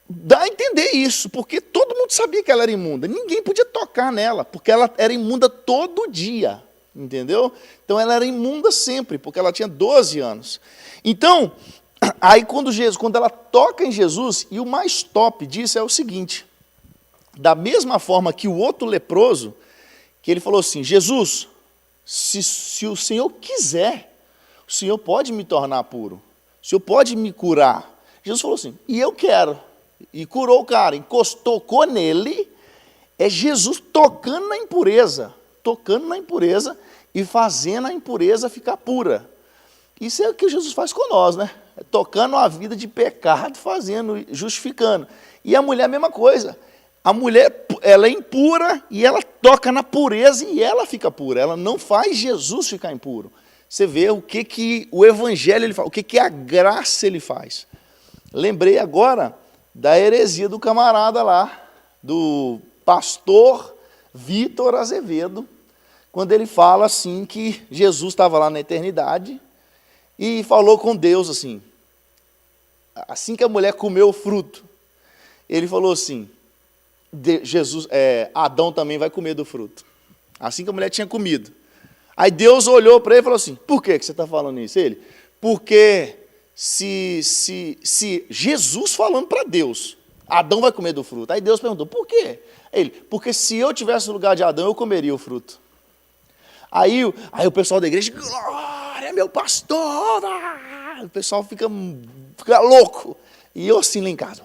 dá a entender isso, porque todo mundo sabia que ela era imunda. Ninguém podia tocar nela, porque ela era imunda todo dia. Entendeu? Então ela era imunda sempre, porque ela tinha 12 anos. Então, aí quando ela toca em Jesus, e o mais top disso é o seguinte, da mesma forma que o outro leproso, que ele falou assim, Jesus, se o Senhor quiser, o Senhor pode me tornar puro, o Senhor pode me curar. Jesus falou assim, e eu quero. E curou o cara, tocou nele, é Jesus tocando na impureza e fazendo a impureza ficar pura. Isso é o que Jesus faz com nós, né? Tocando a vida de pecado, fazendo, justificando. E a mulher a mesma coisa. A mulher, ela é impura e ela toca na pureza e ela fica pura. Ela não faz Jesus ficar impuro. Você vê o que o evangelho ele faz, o que a graça ele faz. Lembrei agora da heresia do camarada lá, do pastor Vitor Azevedo, quando ele fala assim que Jesus estava lá na eternidade e falou com Deus assim que a mulher comeu o fruto, ele falou assim, Adão também vai comer do fruto, assim que a mulher tinha comido. Aí Deus olhou para ele e falou assim, por que você está falando isso? Ele, porque se Jesus falando para Deus, Adão vai comer do fruto. Aí Deus perguntou, por quê? Ele, porque se eu tivesse no lugar de Adão, eu comeria o fruto. Aí o pessoal da igreja, glória, meu pastor! O pessoal fica louco. E eu assim lá em casa,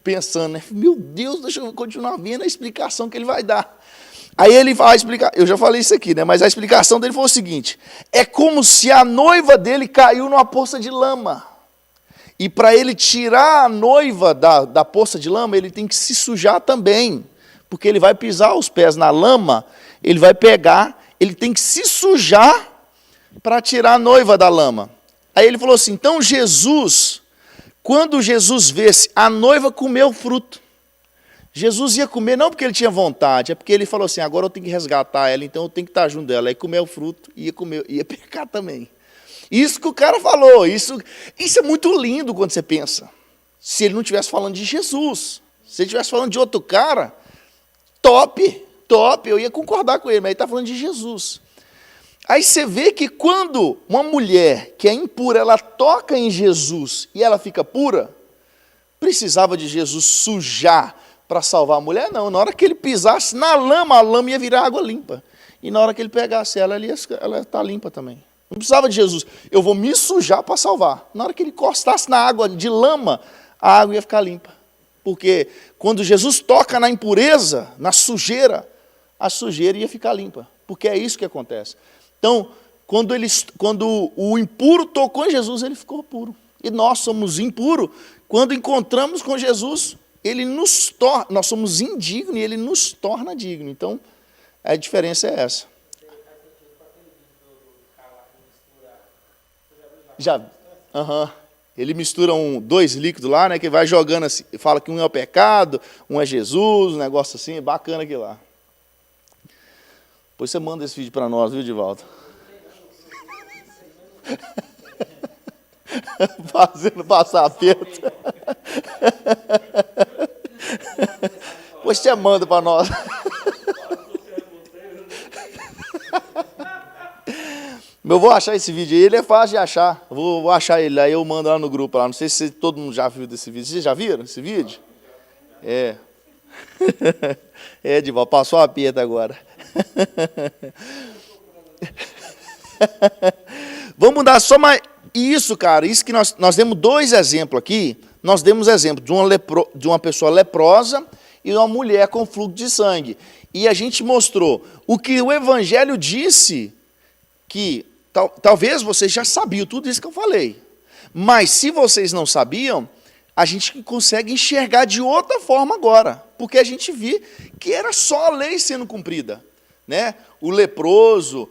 pensando, né? Meu Deus, deixa eu continuar vendo a explicação que ele vai dar. Aí ele vai explicar, eu já falei isso aqui, né? Mas a explicação dele foi o seguinte, é como se a noiva dele caiu numa poça de lama. E para ele tirar a noiva da poça de lama, ele tem que se sujar também. Porque ele vai pisar os pés na lama, ele vai pegar, ele tem que se sujar para tirar a noiva da lama. Aí ele falou assim, então Jesus, quando Jesus vê-se, a noiva comeu o fruto. Jesus ia comer não porque ele tinha vontade, é porque ele falou assim, agora eu tenho que resgatar ela, então eu tenho que estar junto dela. Aí comeu o fruto, ia pecar também. Isso que o cara falou, isso é muito lindo quando você pensa. Se ele não estivesse falando de Jesus, se ele estivesse falando de outro cara, top, eu ia concordar com ele, mas ele está falando de Jesus. Aí você vê que quando uma mulher que é impura, ela toca em Jesus e ela fica pura, precisava de Jesus sujar para salvar a mulher? Não, na hora que ele pisasse na lama, a lama ia virar água limpa. E na hora que ele pegasse ela ia estar limpa também. Não precisava de Jesus, eu vou me sujar para salvar. Na hora que ele encostasse na água de lama, a água ia ficar limpa. Porque quando Jesus toca na impureza, na sujeira, a sujeira ia ficar limpa. Porque é isso que acontece. Então, quando o impuro tocou em Jesus, ele ficou puro. E nós somos impuros. Quando encontramos com Jesus, nós somos indignos e ele nos torna dignos. Então, a diferença é essa. Já, ele mistura dois líquidos lá, né, que vai jogando assim, fala que um é o pecado, um é Jesus, um negócio assim, é bacana aquilo lá. Depois você manda esse vídeo para nós, viu, Divaldo? Fazendo passar aperto. Depois você manda para nós. Eu vou achar esse vídeo aí, ele é fácil de achar. Vou achar ele, aí eu mando lá no grupo. Lá. Não sei se todo mundo já viu desse vídeo. Vocês já viram esse vídeo? É. É, Divaldo, passou a aperto agora. Vamos dar só mais... Isso, cara, isso que nós demos dois exemplos aqui. Nós demos exemplo de uma pessoa leprosa e uma mulher com fluxo de sangue. E a gente mostrou o que o Evangelho disse, que talvez vocês já sabiam tudo isso que eu falei. Mas se vocês não sabiam, a gente consegue enxergar de outra forma agora. Porque a gente viu que era só a lei sendo cumprida. Né? O leproso,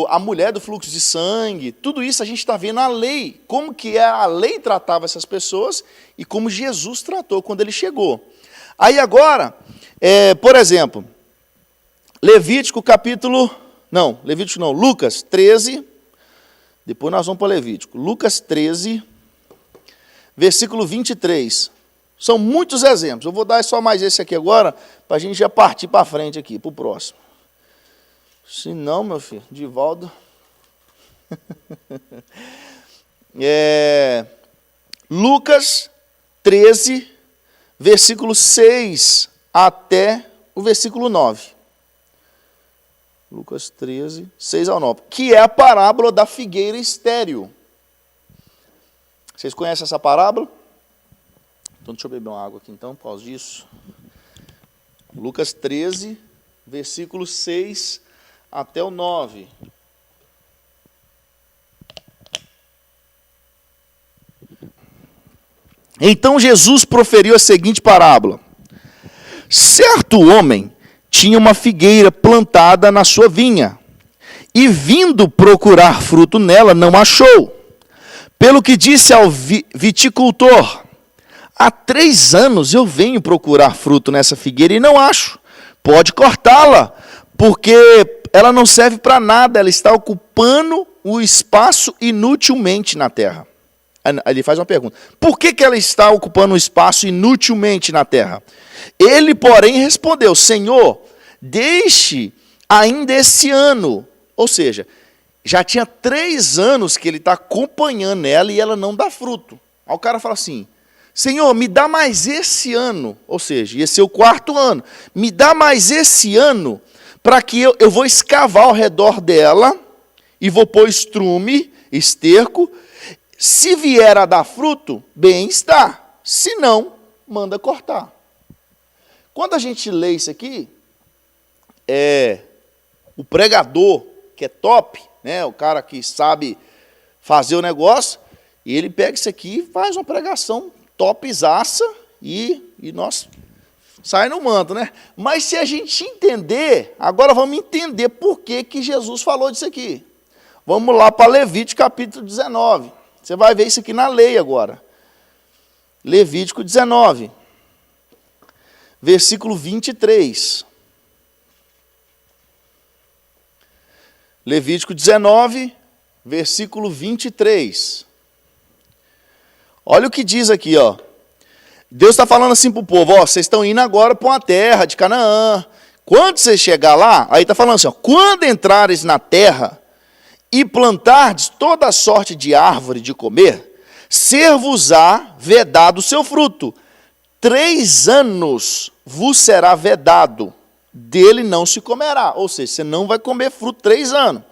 a mulher do fluxo de sangue, tudo isso a gente está vendo a lei, como que a lei tratava essas pessoas e como Jesus tratou quando ele chegou. Aí agora, por exemplo, Lucas 13, depois nós vamos para Levítico, Lucas 13, versículo 23. São muitos exemplos, eu vou dar só mais esse aqui agora, para a gente já partir para frente aqui, para o próximo. Se não, meu filho, Divaldo. Lucas 13, versículo 6 até o versículo 9. Lucas 13, 6 ao 9. Que é a parábola da figueira estéril. Vocês conhecem essa parábola? Então, deixa eu beber uma água aqui, então, por causa disso. Lucas 13, versículo 6 até o 9. Então Jesus proferiu a seguinte parábola. Certo homem tinha uma figueira plantada na sua vinha, e vindo procurar fruto nela, não achou. Pelo que disse ao viticultor, há 3 anos eu venho procurar fruto nessa figueira e não acho. Pode cortá-la, porque ela não serve para nada, ela está ocupando o espaço inutilmente na terra. Ele faz uma pergunta. Por que ela está ocupando um espaço inutilmente na terra? Ele, porém, respondeu, Senhor, deixe ainda esse ano. Ou seja, já tinha 3 anos que ele está acompanhando ela e ela não dá fruto. Aí o cara fala assim, Senhor, me dá mais esse ano. Ou seja, ia ser o 4º ano. Me dá mais esse ano para que eu vou escavar ao redor dela e vou pôr estrume, esterco. Se vier a dar fruto, bem está. Se não, manda cortar. Quando a gente lê isso aqui, o pregador, que é top, né, o cara que sabe fazer o negócio, e ele pega isso aqui e faz uma pregação topzaça e nós sai no manto, né? Mas se a gente entender, agora vamos entender por que Jesus falou disso aqui. Vamos lá para Levítico capítulo 19. Você vai ver isso aqui na lei agora. Levítico 19, versículo 23. Levítico 19, versículo 23. Olha o que diz aqui, ó. Deus está falando assim para o povo, ó, vocês estão indo agora para uma terra de Canaã. Quando você chegar lá, aí está falando assim, ó, quando entrares na terra e plantardes toda sorte de árvore de comer, ser-vos-á vedado o seu fruto. 3 anos vos será vedado, dele não se comerá. Ou seja, você não vai comer fruto 3 anos.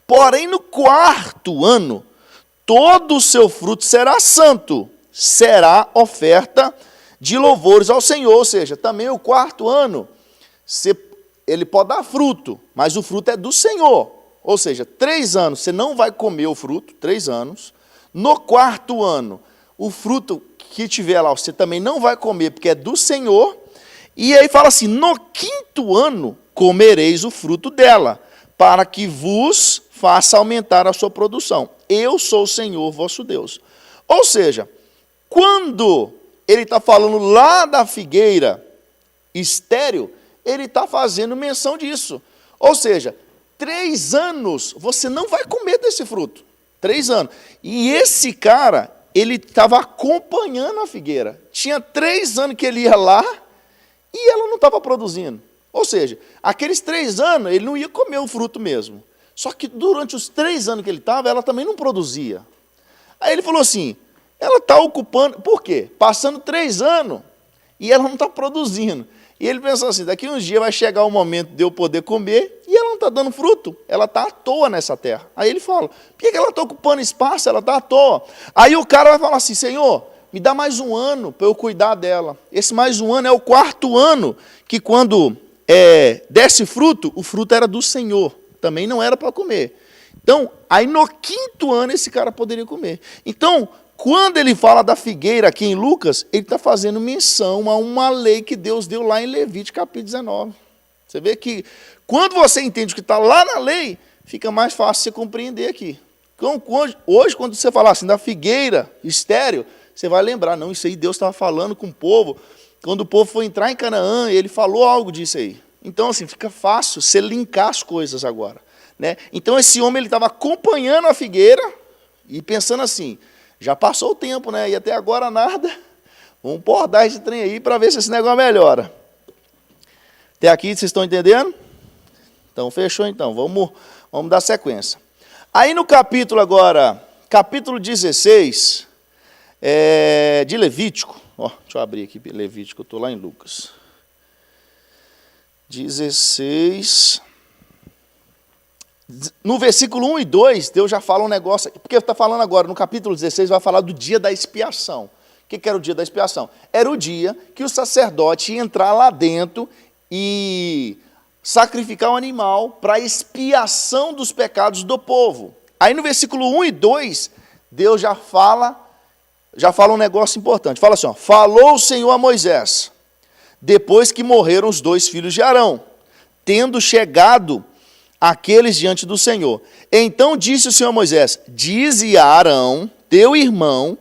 Porém, no 4º ano, todo o seu fruto será santo, será oferta de louvores ao Senhor. Ou seja, também o 4º ano, ele pode dar fruto, mas o fruto é do Senhor. Ou seja, 3 anos você não vai comer o fruto, 3 anos. No 4º ano, o fruto que tiver lá, você também não vai comer, porque é do Senhor. E aí fala assim, no 5º ano, comereis o fruto dela, para que vos faça aumentar a sua produção. Eu sou o Senhor vosso Deus. Ou seja, quando ele está falando lá da figueira estéril, ele está fazendo menção disso. Ou seja, 3 anos você não vai comer desse fruto. 3 anos. E esse cara, ele estava acompanhando a figueira. Tinha 3 anos que ele ia lá e ela não estava produzindo. Ou seja, aqueles 3 anos ele não ia comer o fruto mesmo. Só que durante os 3 anos que ele estava, ela também não produzia. Aí ele falou assim, ela está ocupando, por quê? Passando 3 anos e ela não está produzindo. E ele pensou assim, daqui uns dias vai chegar o momento de eu poder comer e ela não está dando fruto, ela está à toa nessa terra. Aí ele fala, por que ela está ocupando espaço? Ela está à toa. Aí o cara vai falar assim, Senhor, me dá mais 1 ano para eu cuidar dela. Esse mais 1 ano é o 4º ano, que quando desse fruto, o fruto era do Senhor, também não era para comer. Então, aí no 5º ano esse cara poderia comer. Então, quando ele fala da figueira aqui em Lucas, ele está fazendo menção a uma lei que Deus deu lá em Levítico capítulo 19. Você vê que quando você entende o que está lá na lei, fica mais fácil você compreender aqui. Então, hoje, quando você falar assim da figueira estéril, você vai lembrar, não, isso aí Deus estava falando com o povo, quando o povo foi entrar em Canaã, ele falou algo disso aí. Então, assim, fica fácil você linkar as coisas agora, né? Então, esse homem ele estava acompanhando a figueira e pensando assim, já passou o tempo, né? E até agora nada. Vamos bordar esse trem aí para ver se esse negócio melhora. Até aqui vocês estão entendendo? Então, fechou então. Vamos dar sequência. Aí no capítulo agora, capítulo 16, de Levítico. Ó, deixa eu abrir aqui Levítico, eu estou lá em Lucas. 16. No versículo 1 e 2, Deus já fala um negócio, porque está falando agora, no capítulo 16, vai falar do dia da expiação. O que era o dia da expiação? Era o dia que o sacerdote ia entrar lá dentro e sacrificar um animal para expiação dos pecados do povo. Aí no versículo 1 e 2, Deus já fala um negócio importante. Fala assim, ó, falou o Senhor a Moisés, depois que morreram os 2 filhos de Arão, tendo chegado aqueles diante do Senhor. Então disse o Senhor a Moisés, dize a Arão, teu irmão,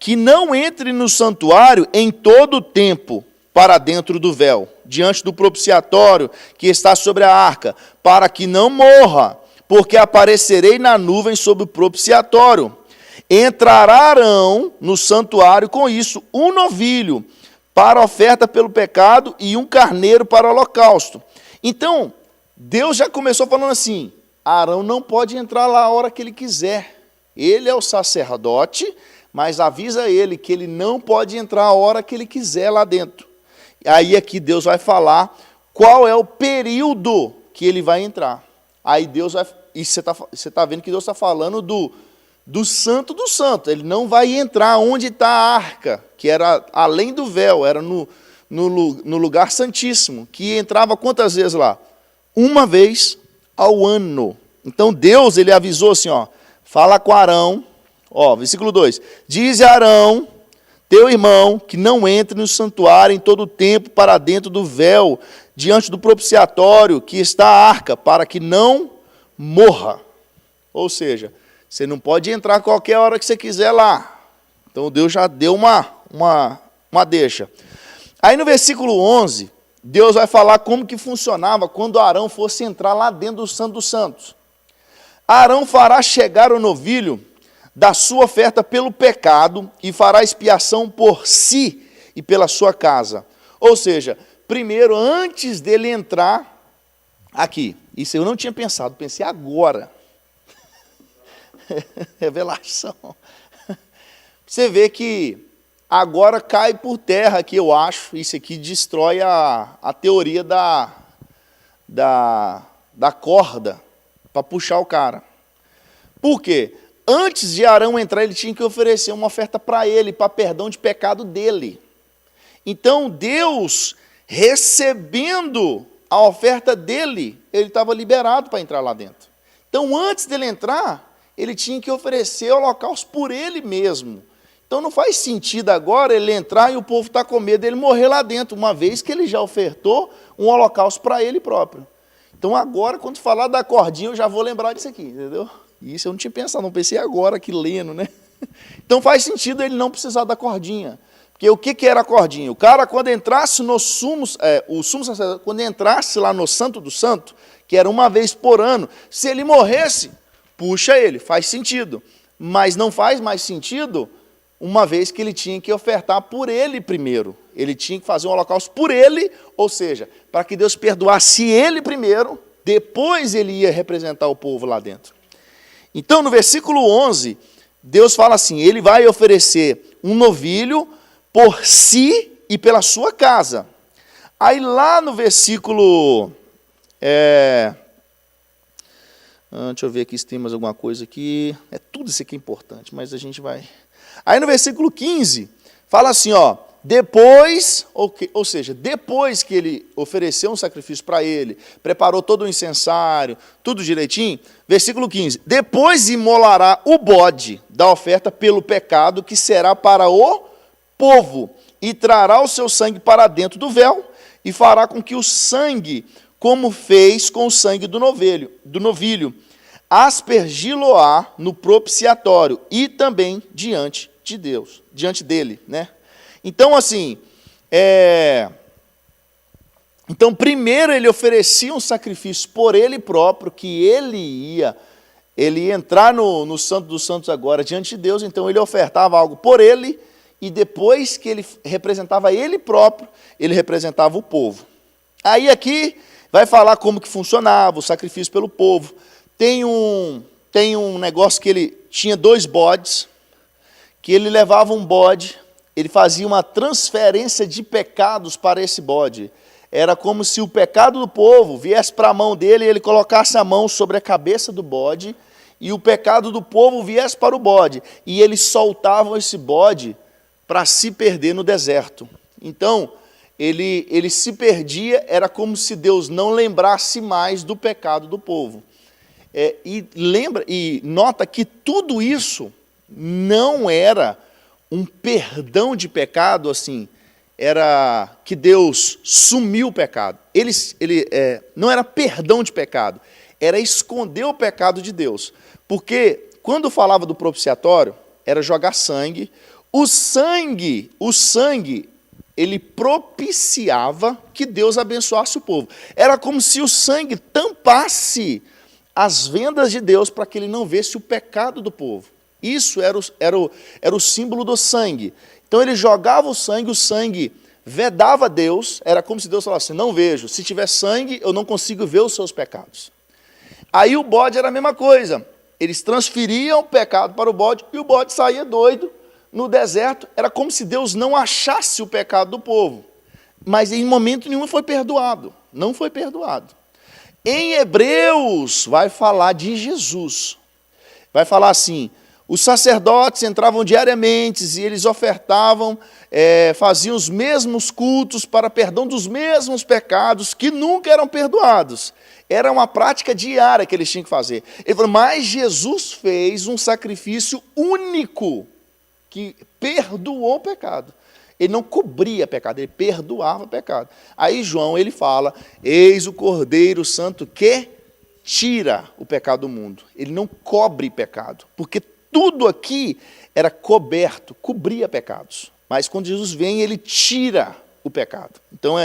que não entre no santuário em todo o tempo para dentro do véu, diante do propiciatório que está sobre a arca, para que não morra, porque aparecerei na nuvem sobre o propiciatório. Entrará Arão no santuário com isso, 1 novilho para oferta pelo pecado e 1 carneiro para holocausto. Então, Deus já começou falando assim, Arão não pode entrar lá a hora que ele quiser. Ele é o sacerdote, mas avisa ele que ele não pode entrar a hora que ele quiser lá dentro. Aí aqui Deus vai falar qual é o período que ele vai entrar. Aí Deus vai... E você está vendo que Deus está falando do santo do santo. Ele não vai entrar onde está a arca, que era além do véu, era no lugar santíssimo, que entrava quantas vezes lá? 1 vez ao ano. Então Deus, ele avisou assim, ó, fala com Arão, ó, versículo 2, diz a Arão, teu irmão, que não entre no santuário em todo o tempo para dentro do véu, diante do propiciatório que está a arca, para que não morra. Ou seja, você não pode entrar a qualquer hora que você quiser lá. Então Deus já deu uma deixa. Aí no versículo 11, Deus vai falar como que funcionava quando Arão fosse entrar lá dentro do Santo dos Santos. Arão fará chegar o novilho da sua oferta pelo pecado e fará expiação por si e pela sua casa. Ou seja, primeiro, antes dele entrar aqui, isso eu não tinha pensado, pensei agora. Revelação. Você vê que agora cai por terra aqui, eu acho, isso aqui destrói a teoria da corda para puxar o cara. Por quê? Antes de Arão entrar, ele tinha que oferecer uma oferta para ele, para perdão de pecado dele. Então, Deus, recebendo a oferta dele, ele estava liberado para entrar lá dentro. Então, antes dele entrar, ele tinha que oferecer holocausto por ele mesmo. Então, não faz sentido agora ele entrar e o povo está com medo dele morrer lá dentro, uma vez que ele já ofertou um holocausto para ele próprio. Então, agora, quando falar da cordinha, eu já vou lembrar disso aqui, entendeu? Isso eu não tinha pensado, não pensei agora aqui lendo, né? Então, faz sentido ele não precisar da cordinha. Porque o que era a cordinha? O cara, quando entrasse no o sumo sacerdote, quando entrasse lá no Santo do Santo, que era uma vez por ano, se ele morresse, puxa ele, faz sentido. Mas não faz mais sentido, uma vez que ele tinha que ofertar por ele primeiro. Ele tinha que fazer um holocausto por ele, ou seja, para que Deus perdoasse ele primeiro, depois ele ia representar o povo lá dentro. Então, no versículo 11, Deus fala assim, ele vai oferecer um novilho por si e pela sua casa. Aí lá no versículo... deixa eu ver aqui se tem mais alguma coisa aqui. Tudo isso aqui é importante, mas a gente vai... Aí no versículo 15, fala assim, depois, ou seja, depois que ele ofereceu um sacrifício para ele, preparou todo o incensário, tudo direitinho, versículo 15, depois imolará o bode da oferta pelo pecado, que será para o povo, e trará o seu sangue para dentro do véu, e fará com que o sangue, como fez com o sangue do novilho, aspergi-lo-á no propiciatório, e também diante de Deus, diante dele, né? Então, assim, então, primeiro ele oferecia um sacrifício por ele próprio, que ele ia entrar no Santo dos Santos agora, diante de Deus, então ele ofertava algo por ele, e depois que ele representava ele próprio, ele representava o povo. Aí aqui vai falar como que funcionava o sacrifício pelo povo. Tem um negócio que ele tinha 2 bodes, que ele levava um bode, ele fazia uma transferência de pecados para esse bode. Era como se o pecado do povo viesse para a mão dele, e ele colocasse a mão sobre a cabeça do bode, e o pecado do povo viesse para o bode. E eles soltavam esse bode para se perder no deserto. Então, ele se perdia, era como se Deus não lembrasse mais do pecado do povo. E nota que tudo isso não era um perdão de pecado, assim, era que Deus sumiu o pecado. Não era perdão de pecado, era esconder o pecado de Deus. Porque quando falava do propiciatório, era jogar sangue. O sangue, ele propiciava que Deus abençoasse o povo. Era como se o sangue tampasse as vendas de Deus para que ele não visse o pecado do povo. Isso era o símbolo do sangue. Então ele jogava o sangue vedava Deus, era como se Deus falasse, não vejo, se tiver sangue eu não consigo ver os seus pecados. Aí o bode era a mesma coisa, eles transferiam o pecado para o bode e o bode saía doido no deserto, era como se Deus não achasse o pecado do povo, mas em momento nenhum foi perdoado, não foi perdoado. Em Hebreus vai falar de Jesus, vai falar assim, os sacerdotes entravam diariamente e eles ofertavam, faziam os mesmos cultos para perdão dos mesmos pecados que nunca eram perdoados. Era uma prática diária que eles tinham que fazer. Ele falou, mas Jesus fez um sacrifício único que perdoou o pecado. Ele não cobria pecado, ele perdoava o pecado. Aí João, ele fala, eis o Cordeiro Santo que tira o pecado do mundo. Ele não cobre pecado, porque tudo aqui era coberto, cobria pecados. Mas quando Jesus vem, ele tira o pecado. Então,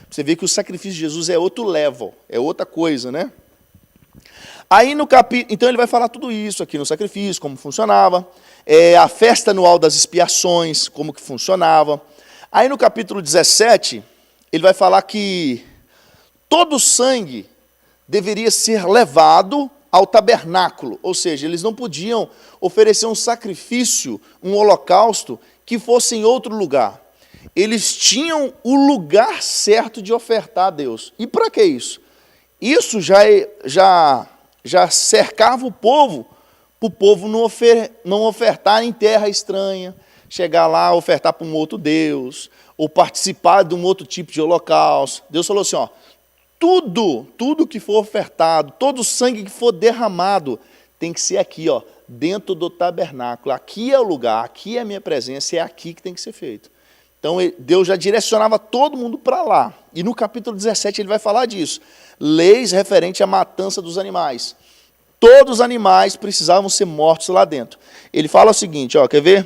você vê que o sacrifício de Jesus é outro level, é outra coisa, né? Aí no capítulo, então ele vai falar tudo isso aqui no sacrifício, como funcionava, a festa anual das expiações, como que funcionava. Aí no capítulo 17, ele vai falar que todo o sangue deveria ser levado ao tabernáculo, ou seja, eles não podiam oferecer um sacrifício, um holocausto, que fosse em outro lugar. Eles tinham o lugar certo de ofertar a Deus. E para que isso? Isso já cercava o povo, para o povo não ofertar em terra estranha, chegar lá, ofertar para um outro Deus, ou participar de um outro tipo de holocausto. Deus falou assim, ó, tudo que for ofertado, todo o sangue que for derramado, tem que ser aqui, ó, dentro do tabernáculo. Aqui é o lugar, aqui é a minha presença, é aqui que tem que ser feito. Então, Deus já direcionava todo mundo para lá. E no capítulo 17 ele vai falar disso. Leis referentes à matança dos animais. Todos os animais precisavam ser mortos lá dentro. Ele fala o seguinte, ó, quer ver?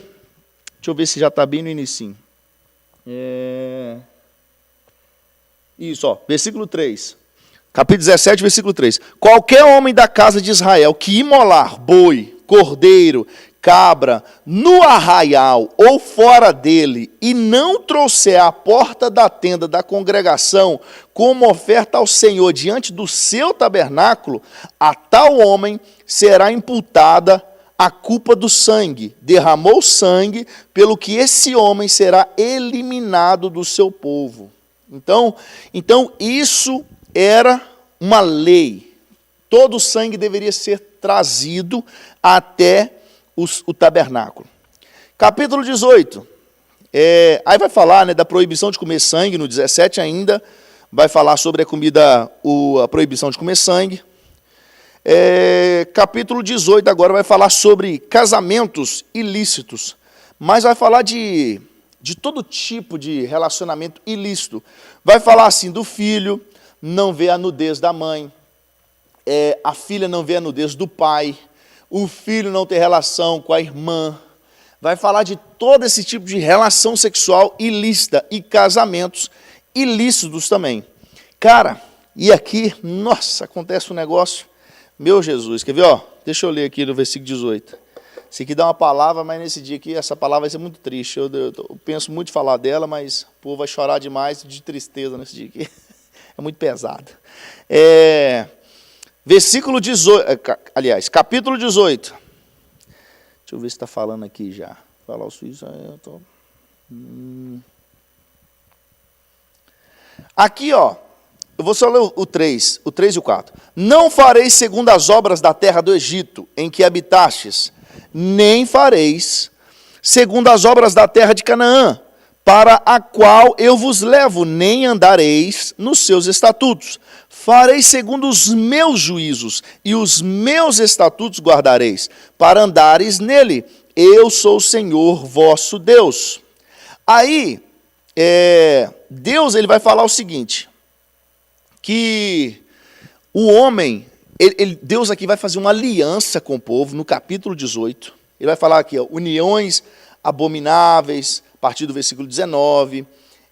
Deixa eu ver se já está bem no inicinho. Isso, ó, versículo 3. Capítulo 17, versículo 3. Qualquer homem da casa de Israel que imolar boi, cordeiro, cabra, no arraial ou fora dele, e não trouxer à porta da tenda da congregação como oferta ao Senhor diante do seu tabernáculo, a tal homem será imputada a culpa do sangue. Derramou sangue, pelo que esse homem será eliminado do seu povo. Então isso era uma lei. Todo o sangue deveria ser trazido até o tabernáculo. Capítulo 18. Aí vai falar, né, da proibição de comer sangue. No 17 ainda vai falar sobre a proibição de comer sangue. Capítulo 18 agora vai falar sobre casamentos ilícitos. Mas vai falar de todo tipo de relacionamento ilícito. Vai falar assim do filho não ver a nudez da mãe, a filha não ver a nudez do pai, o filho não ter relação com a irmã. Vai falar de todo esse tipo de relação sexual ilícita e casamentos ilícitos também. Cara, e aqui, nossa, acontece um negócio, meu Jesus, quer ver, ó? Deixa eu ler aqui no versículo 18. Esse aqui dá uma palavra, mas nesse dia aqui, essa palavra vai ser muito triste. Eu penso muito em falar dela, mas o povo vai chorar demais de tristeza nesse dia aqui. É muito pesado. Versículo 18, aliás, capítulo 18. Deixa eu ver se está falando aqui já. Falar o suíço, Aqui, ó, eu vou só ler o 3 e o 4. Não fareis segundo as obras da terra do Egito, em que habitastes, nem fareis segundo as obras da terra de Canaã, para a qual eu vos levo, nem andareis nos seus estatutos. Fareis segundo os meus juízos, e os meus estatutos guardareis, para andares nele. Eu sou o Senhor vosso Deus. Aí, Deus ele vai falar o seguinte, que o homem, Deus aqui vai fazer uma aliança com o povo, no capítulo 18. Ele vai falar aqui, ó, uniões abomináveis, a partir do versículo 19.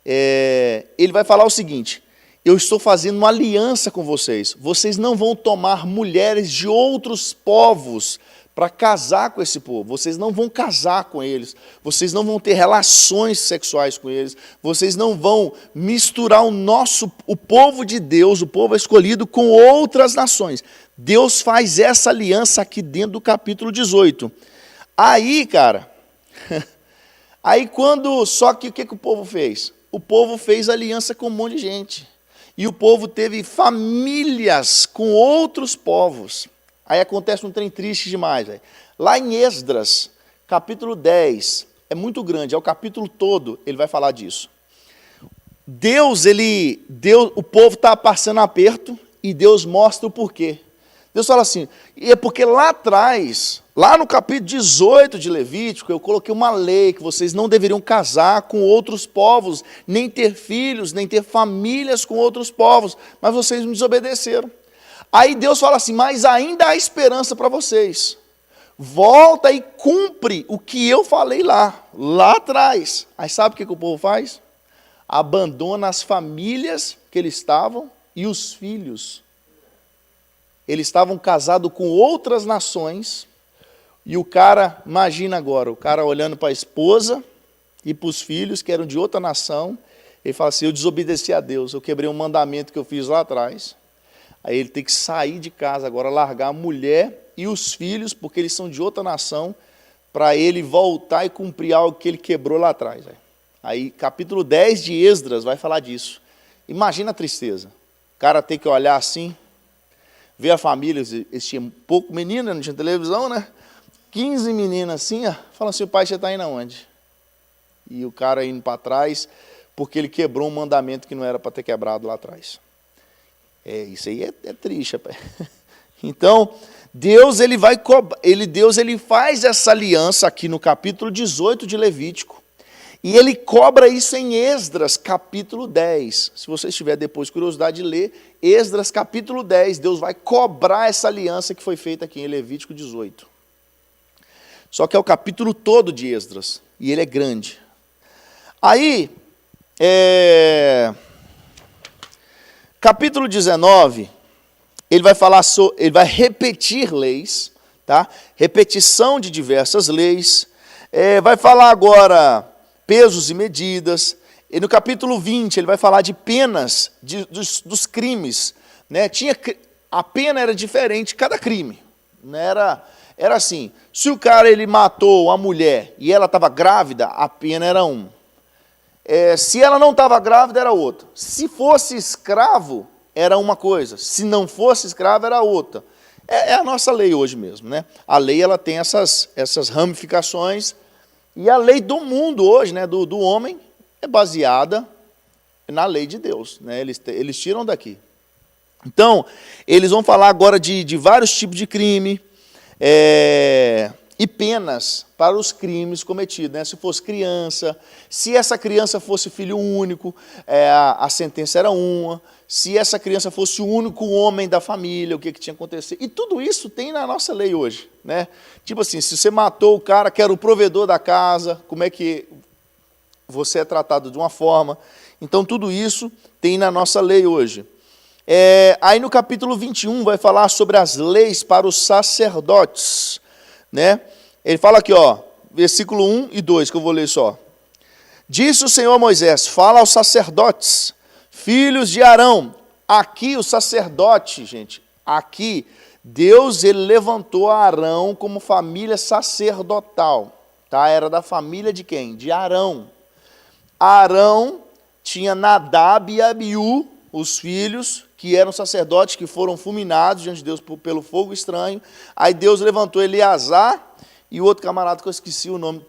Ele vai falar o seguinte, eu estou fazendo uma aliança com vocês. Vocês não vão tomar mulheres de outros povos para casar com esse povo. Vocês não vão casar com eles. Vocês não vão ter relações sexuais com eles. Vocês não vão misturar o povo de Deus, o povo escolhido, com outras nações. Deus faz essa aliança aqui dentro do capítulo 18. Aí, cara, só que o que o povo fez? O povo fez aliança com um monte de gente. E o povo teve famílias com outros povos. Aí acontece um trem triste demais. Véio. Lá em Esdras, capítulo 10, é muito grande, é o capítulo todo, ele vai falar disso. O povo está passando aperto e Deus mostra o porquê. Deus fala assim, é porque lá atrás, lá no capítulo 18 de Levítico, eu coloquei uma lei que vocês não deveriam casar com outros povos, nem ter filhos, nem ter famílias com outros povos, mas vocês me desobedeceram. Aí Deus fala assim, mas ainda há esperança para vocês. volta e cumpre o que eu falei lá atrás. Aí sabe o que o povo faz? Abandona as famílias que eles estavam e os filhos. Eles estavam casados com outras nações, e o cara, imagina agora, o cara olhando para a esposa e para os filhos, que eram de outra nação, ele fala assim, eu desobedeci a Deus, eu quebrei um mandamento que eu fiz lá atrás. Aí ele tem que sair de casa agora, largar a mulher e os filhos, porque eles são de outra nação, para ele voltar e cumprir algo que ele quebrou lá atrás. Aí capítulo 10 de Esdras vai falar disso. Imagina a tristeza. O cara tem que olhar assim, ver a família, eles tinham pouco menina, não tinha televisão, né? 15 meninas assim, ó, falando assim, o pai, você está indo aonde? E o cara indo para trás, porque ele quebrou um mandamento que não era para ter quebrado lá atrás. Isso aí é triste, rapaz. Então, Deus ele faz essa aliança aqui no capítulo 18 de Levítico, e ele cobra isso em Esdras, capítulo 10. Se você tiver depois curiosidade de ler, Esdras, capítulo 10, Deus vai cobrar essa aliança que foi feita aqui em Levítico 18. Só que é o capítulo todo de Esdras, e ele é grande. Aí, capítulo 19, ele vai falar ele vai repetir leis, tá? Repetição de diversas leis. Vai falar agora pesos e medidas. E no capítulo 20, ele vai falar de penas dos crimes, né? A pena era diferente cada crime, né? Era assim, se o cara ele matou a mulher e ela estava grávida, a pena era um. Se ela não estava grávida, era outra. Se fosse escravo, era uma coisa. Se não fosse escravo, era outra. É a nossa lei hoje mesmo, né? A lei ela tem essas ramificações. E a lei do mundo hoje, né, do homem, é baseada na lei de Deus, né? Eles tiram daqui. Então, eles vão falar agora de vários tipos de crime e penas para os crimes cometidos, né? Se fosse criança, se essa criança fosse filho único, a sentença era uma. Se essa criança fosse o único homem da família, o que tinha acontecido. E tudo isso tem na nossa lei hoje, né? Tipo assim, se você matou o cara que era o provedor da casa, como é que você é tratado de uma forma. Então, tudo isso tem na nossa lei hoje. Aí no capítulo 21 vai falar sobre as leis para os sacerdotes, né? Ele fala aqui, ó, versículo 1 e 2, que eu vou ler só. Disse o Senhor a Moisés, fala aos sacerdotes, filhos de Arão. Aqui o sacerdote, gente, aqui Deus ele levantou Arão como família sacerdotal, tá? Era da família de quem? De Arão. Arão tinha Nadab e Abiú, os filhos, que eram sacerdotes que foram fulminados diante de Deus pelo fogo estranho. Aí Deus levantou Eleazar e o outro camarada que eu esqueci o nome,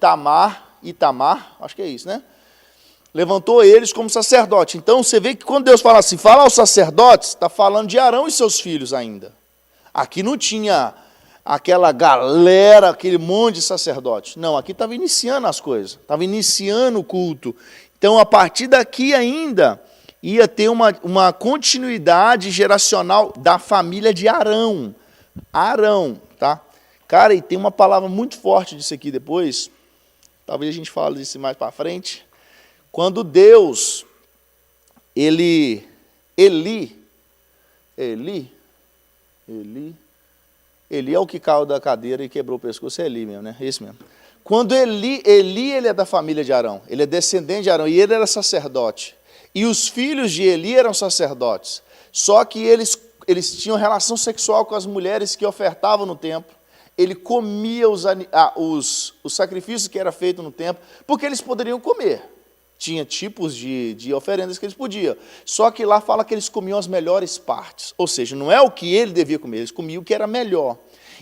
Itamar, acho que é isso, né? Levantou eles como sacerdote. Então você vê que quando Deus fala assim, fala aos sacerdotes, está falando de Arão e seus filhos ainda. Aqui não tinha aquela galera, aquele monte de sacerdotes. Não, aqui estava iniciando as coisas, estava iniciando o culto. Então, a partir daqui ainda, ia ter uma continuidade geracional da família de Arão. Arão, tá? Cara, e tem uma palavra muito forte disso aqui depois, talvez a gente fale disso mais para frente. Quando Deus, Eli é o que caiu da cadeira e quebrou o pescoço, é Eli mesmo, né? Esse mesmo. Quando Eli ele é da família de Arão, ele é descendente de Arão, e ele era sacerdote. E os filhos de Eli eram sacerdotes. Só que eles tinham relação sexual com as mulheres que ofertavam no templo. Ele comia os sacrifícios que era feito no templo, porque eles poderiam comer. Tinha tipos de oferendas que eles podiam. Só que lá fala que eles comiam as melhores partes. Ou seja, não é o que ele devia comer, eles comiam o que era melhor.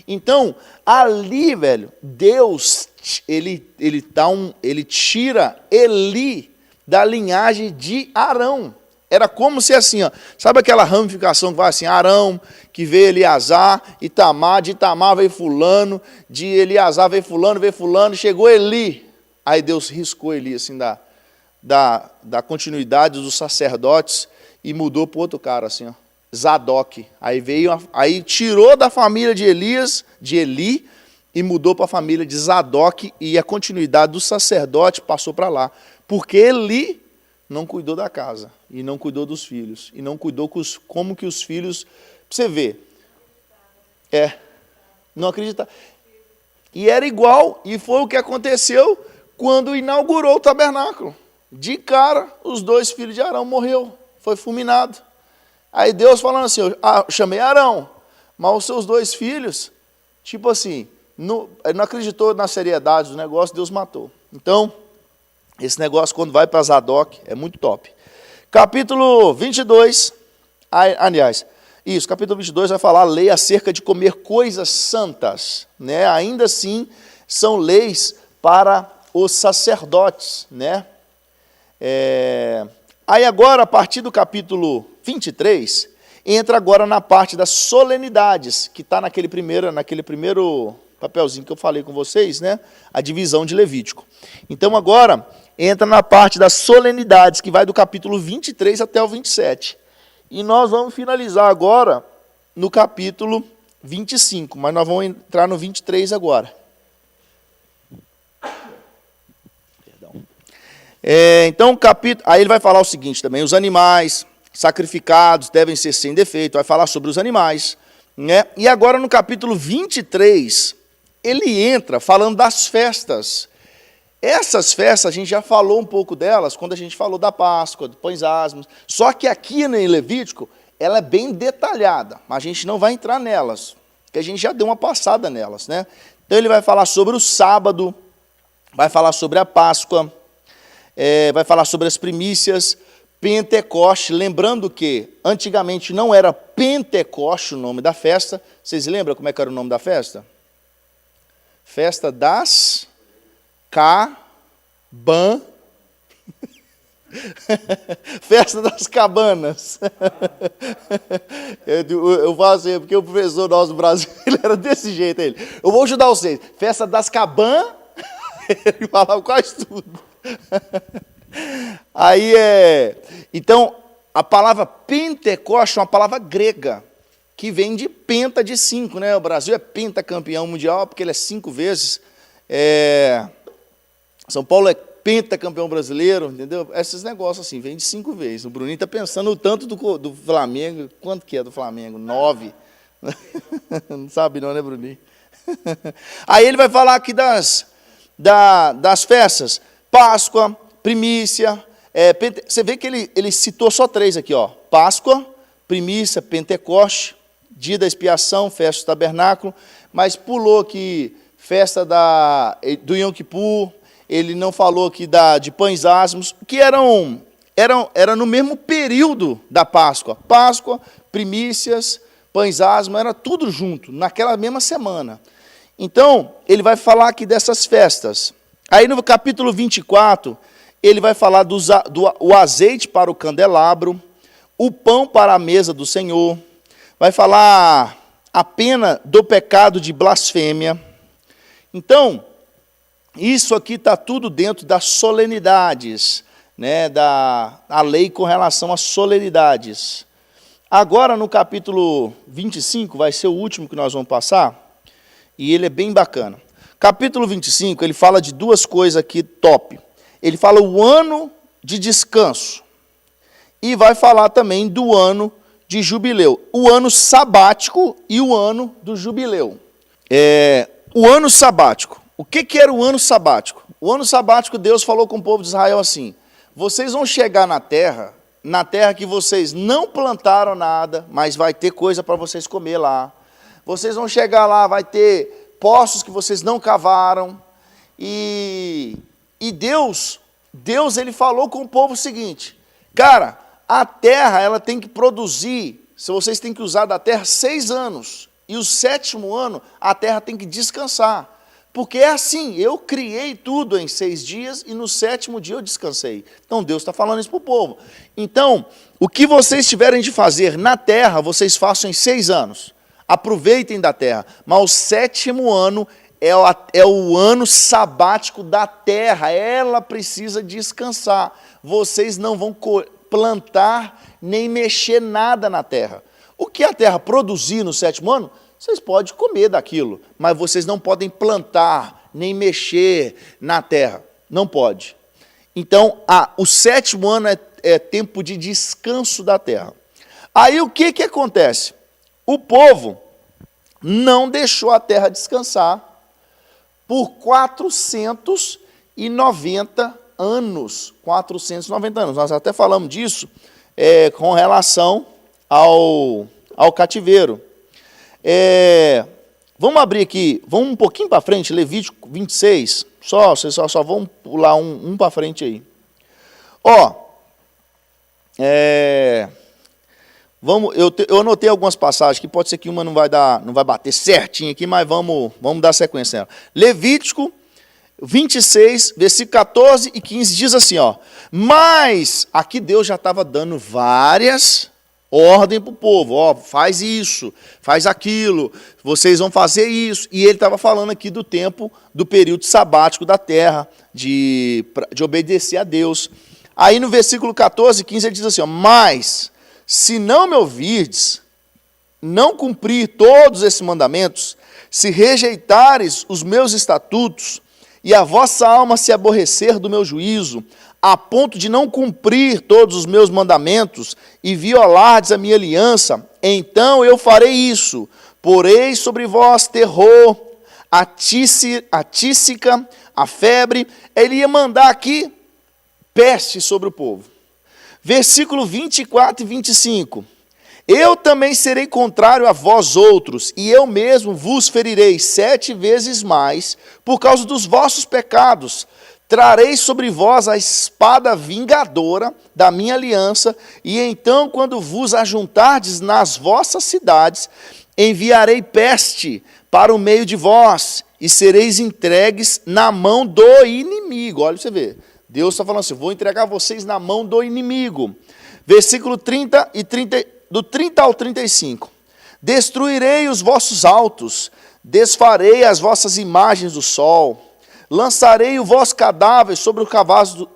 Então, ali, velho, Deus, ele tira Eli da linhagem de Arão. Era como se assim, ó, sabe aquela ramificação que vai assim, Arão, que veio Eleazar, Itamar, de Itamar veio fulano, de Eleazar veio fulano, chegou Eli. Aí Deus riscou Eli assim da continuidade dos sacerdotes e mudou para outro cara assim, ó, Zadok. Aí tirou da família de Eli e mudou para a família de Zadok, e a continuidade do sacerdote passou para lá, porque Eli não cuidou da casa, e não cuidou dos filhos, e não cuidou como que os filhos... Você vê, não acreditava. E era igual, e foi o que aconteceu quando inaugurou o tabernáculo. De cara, os 2 filhos de Arão morreu, foi fulminado. Aí Deus falando assim, eu chamei Arão, mas os seus 2 filhos, tipo assim, ele não acreditou na seriedade do negócio, Deus matou. Então, esse negócio quando vai para Zadok é muito top. Capítulo 22, aliás, capítulo 22 vai falar a lei acerca de comer coisas santas, né? Ainda assim, são leis para os sacerdotes, né? Aí agora, a partir do capítulo 23, entra agora na parte das solenidades, que está naquele primeiro papelzinho que eu falei com vocês, né? A divisão de Levítico. Então agora, entra na parte das solenidades, que vai do capítulo 23 até o 27. E nós vamos finalizar agora no capítulo 25, mas nós vamos entrar no 23 agora. Então, aí ele vai falar o seguinte também, os animais sacrificados devem ser sem defeito, vai falar sobre os animais, né? E agora no capítulo 23, ele entra falando das festas. Essas festas, a gente já falou um pouco delas, quando a gente falou da Páscoa, do Pães Asmos, só que aqui em Levítico, ela é bem detalhada, mas a gente não vai entrar nelas, porque a gente já deu uma passada nelas, né? Então ele vai falar sobre o sábado, vai falar sobre a Páscoa, vai falar sobre as primícias, Pentecoste, lembrando que antigamente não era Pentecoste o nome da festa. Vocês lembram como é que era o nome da festa? Festa das Festa das Cabanas. Eu falo assim, porque o professor nosso do Brasil, ele era desse jeito. Eu vou ajudar vocês. Festa das Cabanas, ele falava quase tudo. Aí então, a palavra Pentecoste é uma palavra grega, que vem de penta, de 5, né? O Brasil é pentacampeão mundial, porque ele é 5 vezes. São Paulo é pentacampeão brasileiro, entendeu? Esses negócios assim, vem de 5 vezes. O Bruninho está pensando o tanto do Flamengo. Quanto que é do Flamengo? 9. Não sabe não, né, Bruninho? Aí ele vai falar aqui das festas. Páscoa, primícia, você vê que ele citou só 3 aqui, ó. Páscoa, primícia, Pentecoste, dia da expiação, festa do tabernáculo, mas pulou aqui festa do Yom Kippur, ele não falou aqui de Pães Asmos, que era no mesmo período da Páscoa. Páscoa, primícias, Pães Asmos, era tudo junto, naquela mesma semana. Então, ele vai falar aqui dessas festas. Aí no capítulo 24, ele vai falar do azeite para o candelabro, o pão para a mesa do Senhor, vai falar a pena do pecado de blasfêmia. Então, isso aqui está tudo dentro das solenidades, né, a lei com relação às solenidades. Agora, no capítulo 25, vai ser o último que nós vamos passar, e ele é bem bacana. Capítulo 25, ele fala de 2 coisas aqui top. Ele fala o ano de descanso. E vai falar também do ano de jubileu. O ano sabático e o ano do jubileu. O ano sabático. O que era o ano sabático? O ano sabático, Deus falou com o povo de Israel assim: vocês vão chegar na terra que vocês não plantaram nada, mas vai ter coisa para vocês comer lá. Vocês vão chegar lá, vai ter poços que vocês não cavaram, e Deus ele falou com o povo o seguinte: cara, a terra ela tem que produzir, se vocês têm que usar da terra 6 anos, e o 7º ano a terra tem que descansar, porque é assim, eu criei tudo em 6 dias, e no 7º dia eu descansei. Então Deus está falando isso para o povo. Então, o que vocês tiverem de fazer na terra, vocês façam em 6 anos. Aproveitem da terra, mas o 7º ano é o ano sabático da terra, ela precisa descansar. Vocês não vão plantar nem mexer nada na terra. O que a terra produzir no 7º ano, vocês podem comer daquilo, mas vocês não podem plantar, nem mexer na terra. Não pode. Então, o 7º ano é tempo de descanso da terra. Aí o que acontece? O povo não deixou a terra descansar por 490 anos. 490 anos. Nós até falamos disso com relação ao cativeiro. Vamos abrir aqui, vamos um pouquinho para frente, Levítico 26. Vocês só vão pular um para frente aí. Eu anotei algumas passagens que pode ser que uma não vai bater certinho aqui, mas vamos dar sequência nela. Levítico 26, versículo 14 e 15 diz assim, mas aqui Deus já estava dando várias ordens para o povo, faz isso, faz aquilo, vocês vão fazer isso, e ele estava falando aqui do tempo, do período sabático da terra, de obedecer a Deus. Aí no versículo 14 e 15 ele diz assim, mas se não me ouvirdes, não cumprir todos esses mandamentos, se rejeitares os meus estatutos, e a vossa alma se aborrecer do meu juízo, a ponto de não cumprir todos os meus mandamentos, e violardes a minha aliança, então eu farei isso, porei sobre vós terror, a tísica, a febre. Ele ia mandar aqui peste sobre o povo. Versículo 24 e 25. Eu também serei contrário a vós outros, e eu mesmo vos ferirei 7 vezes mais, por causa dos vossos pecados. Trarei sobre vós a espada vingadora da minha aliança, e então, quando vos ajuntardes nas vossas cidades, enviarei peste para o meio de vós, e sereis entregues na mão do inimigo. Olha você ver, Deus está falando assim, vou entregar vocês na mão do inimigo. Versículo 30 e 30, do 30 ao 35. Destruirei os vossos altos, desfarei as vossas imagens do sol, lançarei o vosso cadáver sobre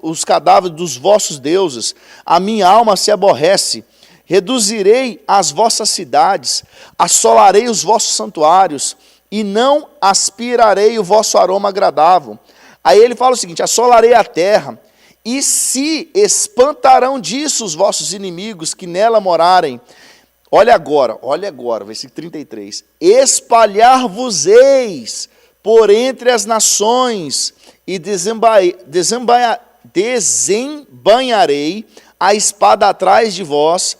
os cadáveres dos vossos deuses, a minha alma se aborrece, reduzirei as vossas cidades, assolarei os vossos santuários, e não aspirarei o vosso aroma agradável. Aí ele fala o seguinte, assolarei a terra, e se espantarão disso os vossos inimigos que nela morarem. Olha agora, versículo 33. Espalhar-vos-eis por entre as nações, e desembanharei a espada atrás de vós,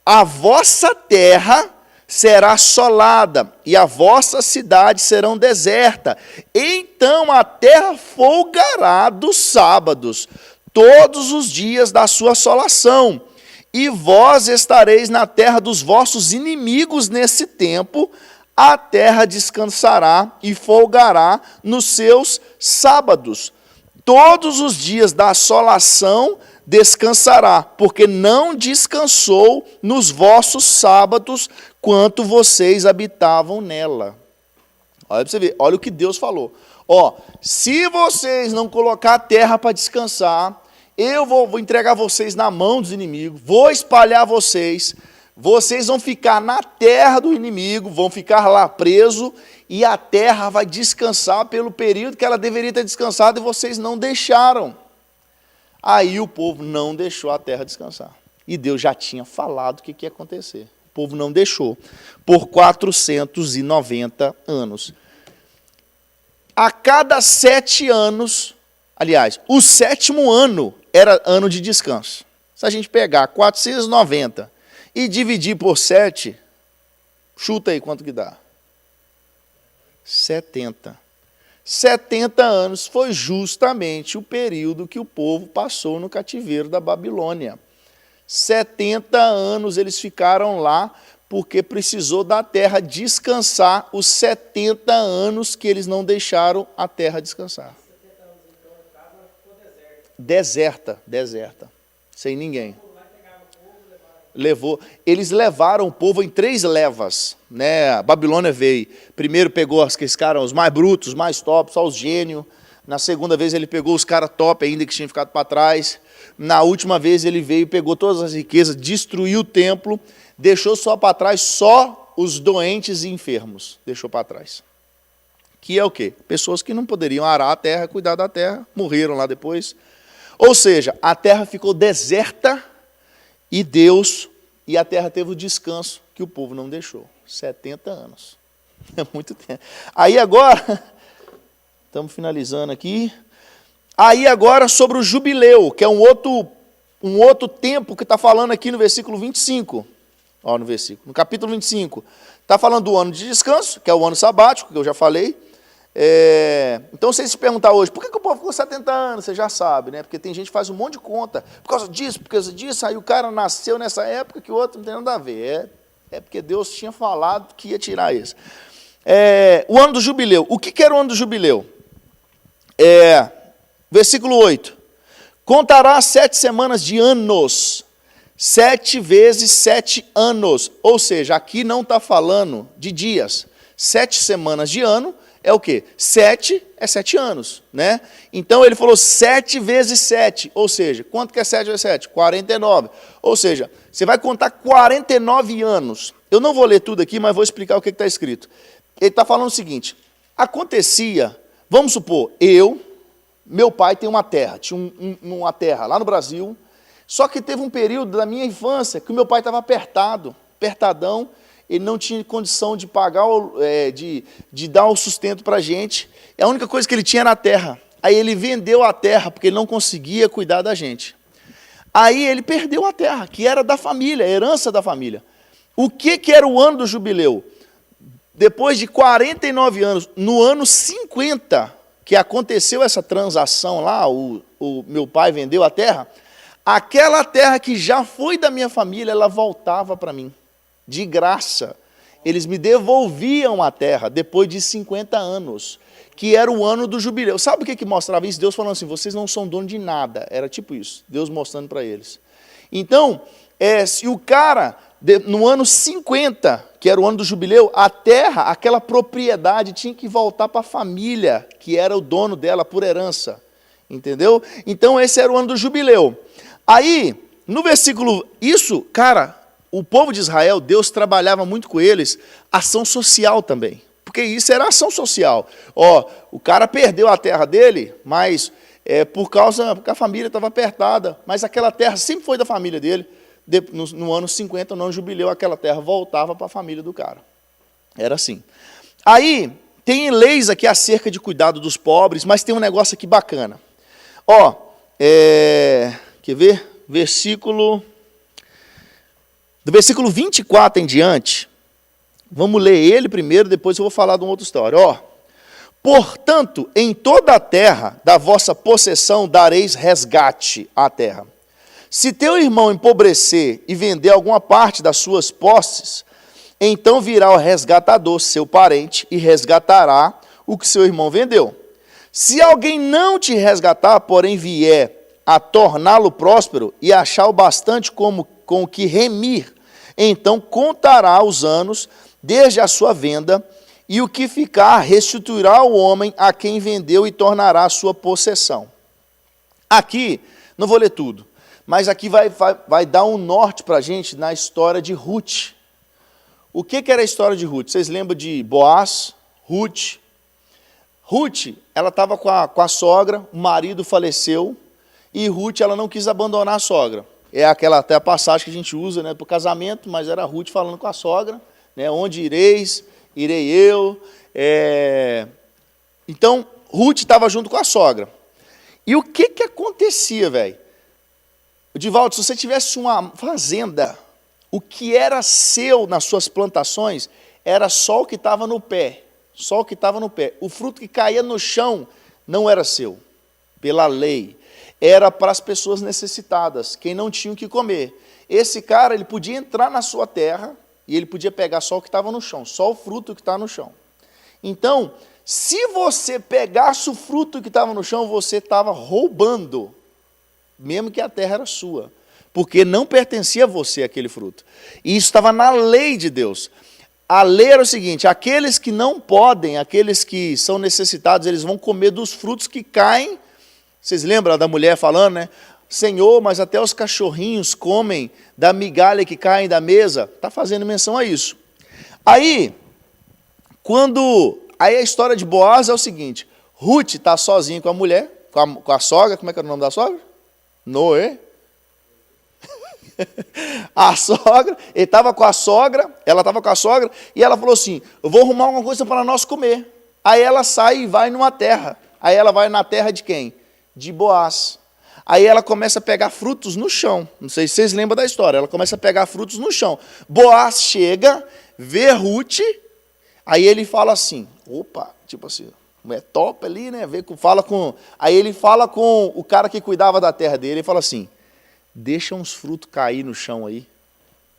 a vossa terra será assolada, e a vossa cidade serão deserta. Então a terra folgará dos sábados, todos os dias da sua assolação, e vós estareis na terra dos vossos inimigos nesse tempo. A terra descansará e folgará nos seus sábados. Todos os dias da assolação descansará, porque não descansou nos vossos sábados, quanto vocês habitavam nela. Olha para você ver, olha o que Deus falou. Se vocês não colocar a terra para descansar, eu vou entregar vocês na mão dos inimigos, vou espalhar vocês vão ficar na terra do inimigo, vão ficar lá presos, e a terra vai descansar pelo período que ela deveria ter descansado, e vocês não deixaram. Aí o povo não deixou a terra descansar. E Deus já tinha falado o que ia acontecer. O povo não deixou. Por 490 anos. A cada 7 anos, aliás, o 7º ano era ano de descanso. Se a gente pegar 490 e dividir por 7, chuta aí quanto que dá. 70. 70 anos foi justamente o período que o povo passou no cativeiro da Babilônia. 70 anos eles ficaram lá, porque precisou da terra descansar os 70 anos que eles não deixaram a terra descansar. 70 anos, então, no caso, ela ficou Deserta. Sem ninguém. Eles levaram o povo em 3 levas, né? A Babilônia veio, primeiro pegou aqueles caras, os mais brutos, mais top, só os gênios. Na segunda vez ele pegou os caras top ainda que tinham ficado para trás. Na última vez ele veio, pegou todas as riquezas, destruiu o templo, deixou só para trás só os doentes e enfermos, deixou para trás. Que é o quê? Pessoas que não poderiam arar a terra, cuidar da terra, morreram lá depois. Ou seja, a terra ficou deserta e a terra teve o descanso que o povo não deixou. 70 anos. É muito tempo. Aí agora, estamos finalizando aqui. Aí agora sobre o jubileu, que é um outro tempo que está falando aqui no versículo 25. Ó, no capítulo 25. Está falando do ano de descanso, que é o ano sabático, que eu já falei. Então, se você se perguntar hoje, por que o povo ficou 70 anos? Você já sabe, né? Porque tem gente que faz um monte de conta. Por causa disso, aí o cara nasceu nessa época que o outro não tem nada a ver. É porque Deus tinha falado que ia tirar isso. O ano do jubileu. O que era o ano do jubileu? Versículo 8. Contará 7 semanas de anos. 7 vezes 7 anos. Ou seja, aqui não está falando de dias. 7 semanas de ano é o quê? 7 é 7 anos, né? Então ele falou 7 vezes 7. Ou seja, quanto que é 7 vezes 7? 49. Ou seja, você vai contar 49 anos. Eu não vou ler tudo aqui, mas vou explicar o que está escrito. Ele está falando o seguinte: acontecia, vamos supor, meu pai tem uma terra, tinha uma terra lá no Brasil, só que teve um período da minha infância que o meu pai estava apertadão, ele não tinha condição de pagar, de dar o sustento para a gente, a única coisa que ele tinha era a terra. Aí ele vendeu a terra, porque ele não conseguia cuidar da gente. Aí ele perdeu a terra, que era da família, a herança da família. O que era o ano do jubileu? Depois de 49 anos, no ano 50, que aconteceu essa transação lá, o meu pai vendeu a terra, aquela terra que já foi da minha família, ela voltava para mim, de graça. Eles me devolviam a terra depois de 50 anos, que era o ano do jubileu. Sabe o que mostrava isso? Deus falando assim, vocês não são dono de nada. Era tipo isso, Deus mostrando para eles. Então, se o cara, no ano 50, que era o ano do jubileu, a terra, aquela propriedade tinha que voltar para a família, que era o dono dela por herança. Entendeu? Então, esse era o ano do jubileu. Aí, no versículo, cara, o povo de Israel, Deus trabalhava muito com eles, ação social também. Porque isso era ação social. O cara perdeu a terra dele, mas porque a família estava apertada, mas aquela terra sempre foi da família dele. No ano 50, no ano jubileu, aquela terra voltava para a família do cara. Era assim. Aí, tem leis aqui acerca de cuidado dos pobres, mas tem um negócio aqui bacana. Quer ver? Do versículo 24 em diante, vamos ler ele primeiro, depois eu vou falar de uma outra história. Portanto, em toda a terra da vossa possessão dareis resgate à terra. Se teu irmão empobrecer e vender alguma parte das suas posses, então virá o resgatador, seu parente, e resgatará o que seu irmão vendeu. Se alguém não te resgatar, porém vier a torná-lo próspero e achar o bastante com o que remir, então contará os anos desde a sua venda, e o que ficar restituirá o homem a quem vendeu e tornará a sua possessão. Aqui, não vou ler tudo, mas aqui vai dar um norte para a gente na história de Ruth. O que era a história de Ruth? Vocês lembram de Boaz, Ruth? Ruth, ela estava com a sogra, o marido faleceu, e Ruth, ela não quis abandonar a sogra. É aquela até a passagem que a gente usa, né, para o casamento, mas era Ruth falando com a sogra, né, onde ireis, irei eu. Então, Ruth estava junto com a sogra. E o que acontecia, velho? Divaldo, se você tivesse uma fazenda, o que era seu nas suas plantações era só o que estava no pé. Só o que estava no pé. O fruto que caía no chão não era seu, pela lei. Era para as pessoas necessitadas, quem não tinha o que comer. Esse cara, ele podia entrar na sua terra e ele podia pegar só o que estava no chão, só o fruto que está no chão. Então, se você pegasse o fruto que estava no chão, você estava roubando, mesmo que a terra era sua, porque não pertencia a você aquele fruto. E isso estava na lei de Deus. A lei era o seguinte, aqueles que não podem, aqueles que são necessitados, eles vão comer dos frutos que caem. Vocês lembram da mulher falando, né? Senhor, mas até os cachorrinhos comem da migalha que caem da mesa. Está fazendo menção a isso. Aí a história de Boaz é o seguinte, Ruth está sozinha com a mulher, com a sogra, como é que é o nome da sogra? Noé. A sogra, ele estava com a sogra, ela estava com a sogra, e ela falou assim, eu vou arrumar alguma coisa para nós comer. Aí ela sai e vai numa terra. Aí ela vai na terra de quem? De Boaz. Aí ela começa a pegar frutos no chão. Não sei se vocês lembram da história. Ela começa a pegar frutos no chão. Boaz chega, vê Ruth, aí ele fala assim, opa, tipo assim, é top ali, né? Aí ele fala com o cara que cuidava da terra dele, ele fala assim, deixa uns frutos cair no chão aí.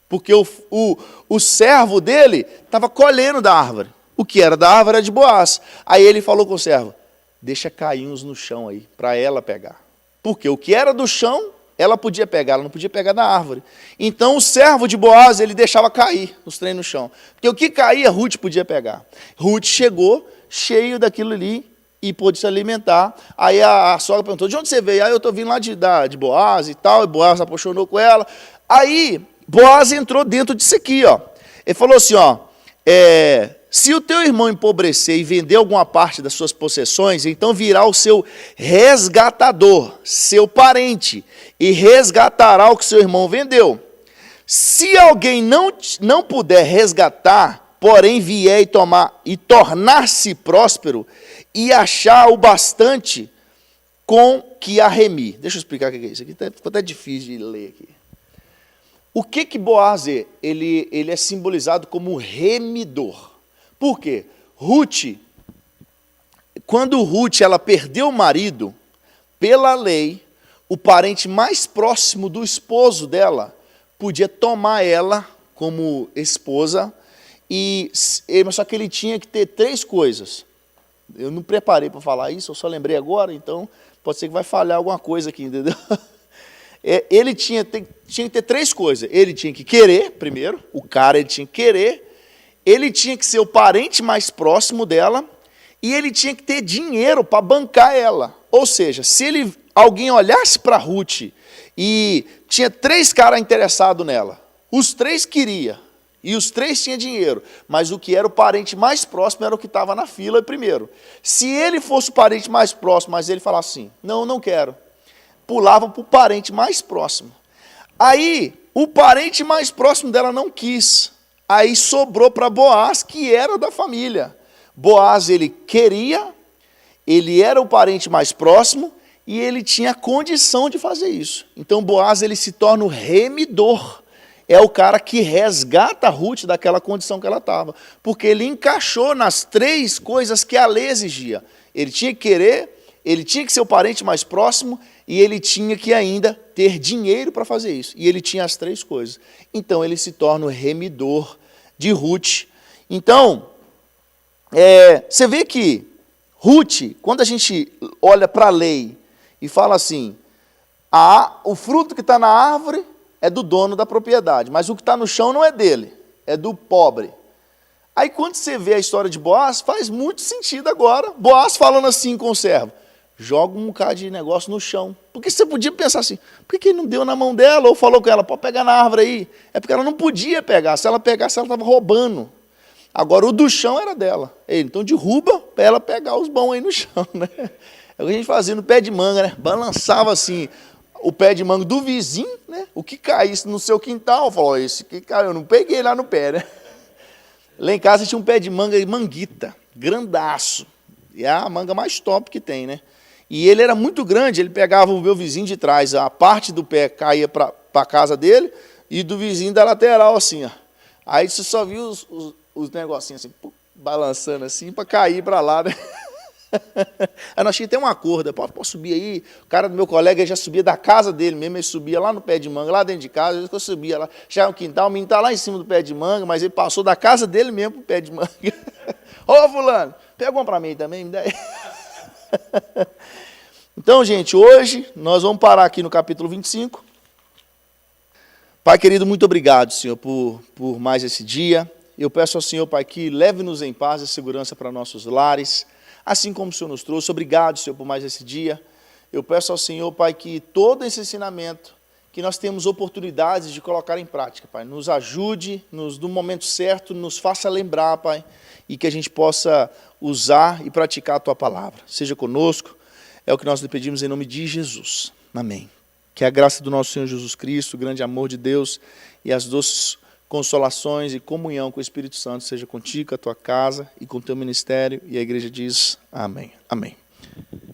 Porque o servo dele estava colhendo da árvore. O que era da árvore era de Boaz. Aí ele falou com o servo, deixa cair uns no chão aí, para ela pegar. Porque o que era do chão, ela podia pegar, ela não podia pegar da árvore. Então o servo de Boaz, ele deixava cair os trem no chão. Porque o que caía, Ruth podia pegar. Ruth chegou cheio daquilo ali e pôde se alimentar. Aí a sogra perguntou, de onde você veio? Aí eu estou vindo lá de Boaz e tal, e Boaz se apaixonou com ela. Aí Boaz entrou dentro disso aqui, ó. Ele falou assim, ó, se o teu irmão empobrecer e vender alguma parte das suas possessões, então virá o seu resgatador, seu parente, e resgatará o que seu irmão vendeu. Se alguém não puder resgatar, porém vier e tornar-se próspero, e achar o bastante com que arremir. Deixa eu explicar o que é isso aqui, ficou até difícil de ler aqui. O que Boaz é? Ele é simbolizado como remidor. Por quê? Quando Ruth ela perdeu o marido, pela lei, o parente mais próximo do esposo dela podia tomar ela como esposa, só que ele tinha que ter 3 coisas. Eu não preparei para falar isso, eu só lembrei agora, então pode ser que vai falhar alguma coisa aqui, entendeu? Ele tinha que ter 3 coisas. Ele tinha que querer, primeiro, o cara ele tinha que querer, ele tinha que ser o parente mais próximo dela, e ele tinha que ter dinheiro para bancar ela. Ou seja, se alguém olhasse para Ruth e tinha 3 caras interessados nela, os 3 queriam, e os 3 tinham dinheiro, mas o que era o parente mais próximo era o que estava na fila primeiro. Se ele fosse o parente mais próximo, mas ele falasse assim, não quero, pulavam para o parente mais próximo. Aí, o parente mais próximo dela não quis. Aí sobrou para Boaz, que era da família. Boaz, ele queria, ele era o parente mais próximo, e ele tinha condição de fazer isso. Então, Boaz, ele se torna o remidor. É o cara que resgata a Ruth daquela condição que ela estava. Porque ele encaixou nas 3 coisas que a lei exigia. Ele tinha que querer, ele tinha que ser o parente mais próximo, e ele tinha que ainda ter dinheiro para fazer isso. E ele tinha as 3 coisas. Então, ele se torna o remidor de Ruth. Então, você vê que Ruth, quando a gente olha para a lei e fala assim, o fruto que está na árvore é do dono da propriedade, mas o que está no chão não é dele, é do pobre. Aí quando você vê a história de Boaz, faz muito sentido agora. Boaz falando assim com o servo, joga um bocado de negócio no chão. Porque você podia pensar assim, por que ele não deu na mão dela? Ou falou com ela, pode pegar na árvore aí. É porque ela não podia pegar, se ela pegasse ela estava roubando. Agora o do chão era dela. Então derruba para ela pegar os bons aí no chão, né? É o que a gente fazia no pé de manga, né? Balançava assim o pé de manga do vizinho, né? O que caísse no seu quintal, falou, esse que caiu, eu não peguei lá no pé, né? Lá em casa tinha um pé de manga de manguita, grandaço. E é a manga mais top que tem, né? E ele era muito grande, ele pegava o meu vizinho de trás, a parte do pé caía para a casa dele, e do vizinho da lateral, assim, ó. Aí você só viu os negocinhos assim, balançando assim, para cair para lá, né? Aí nós tínhamos até uma corda, pode subir aí. O cara do meu colega ele já subia da casa dele mesmo, ele subia lá no pé de manga, lá dentro de casa, às vezes eu subia lá, já no quintal, o menino está lá em cima do pé de manga, mas ele passou da casa dele mesmo pro pé de manga. Ô fulano, pega uma para mim também, me dá aí. Então, gente, hoje nós vamos parar aqui no capítulo 25. Pai querido, muito obrigado, Senhor, por mais esse dia. Eu peço ao Senhor, Pai, que leve-nos em paz e segurança para nossos lares, assim como o Senhor nos trouxe. Obrigado, Senhor, por mais esse dia. Eu peço ao Senhor, Pai, que todo esse ensinamento que nós temos oportunidades de colocar em prática, Pai. Nos ajude, no momento certo, nos faça lembrar, Pai, e que a gente possa usar e praticar a Tua palavra. Seja conosco, é o que nós lhe pedimos em nome de Jesus. Amém. Que a graça do nosso Senhor Jesus Cristo, o grande amor de Deus e as doces consolações e comunhão com o Espírito Santo seja contigo, com a tua casa e com o teu ministério. E a igreja diz amém. Amém.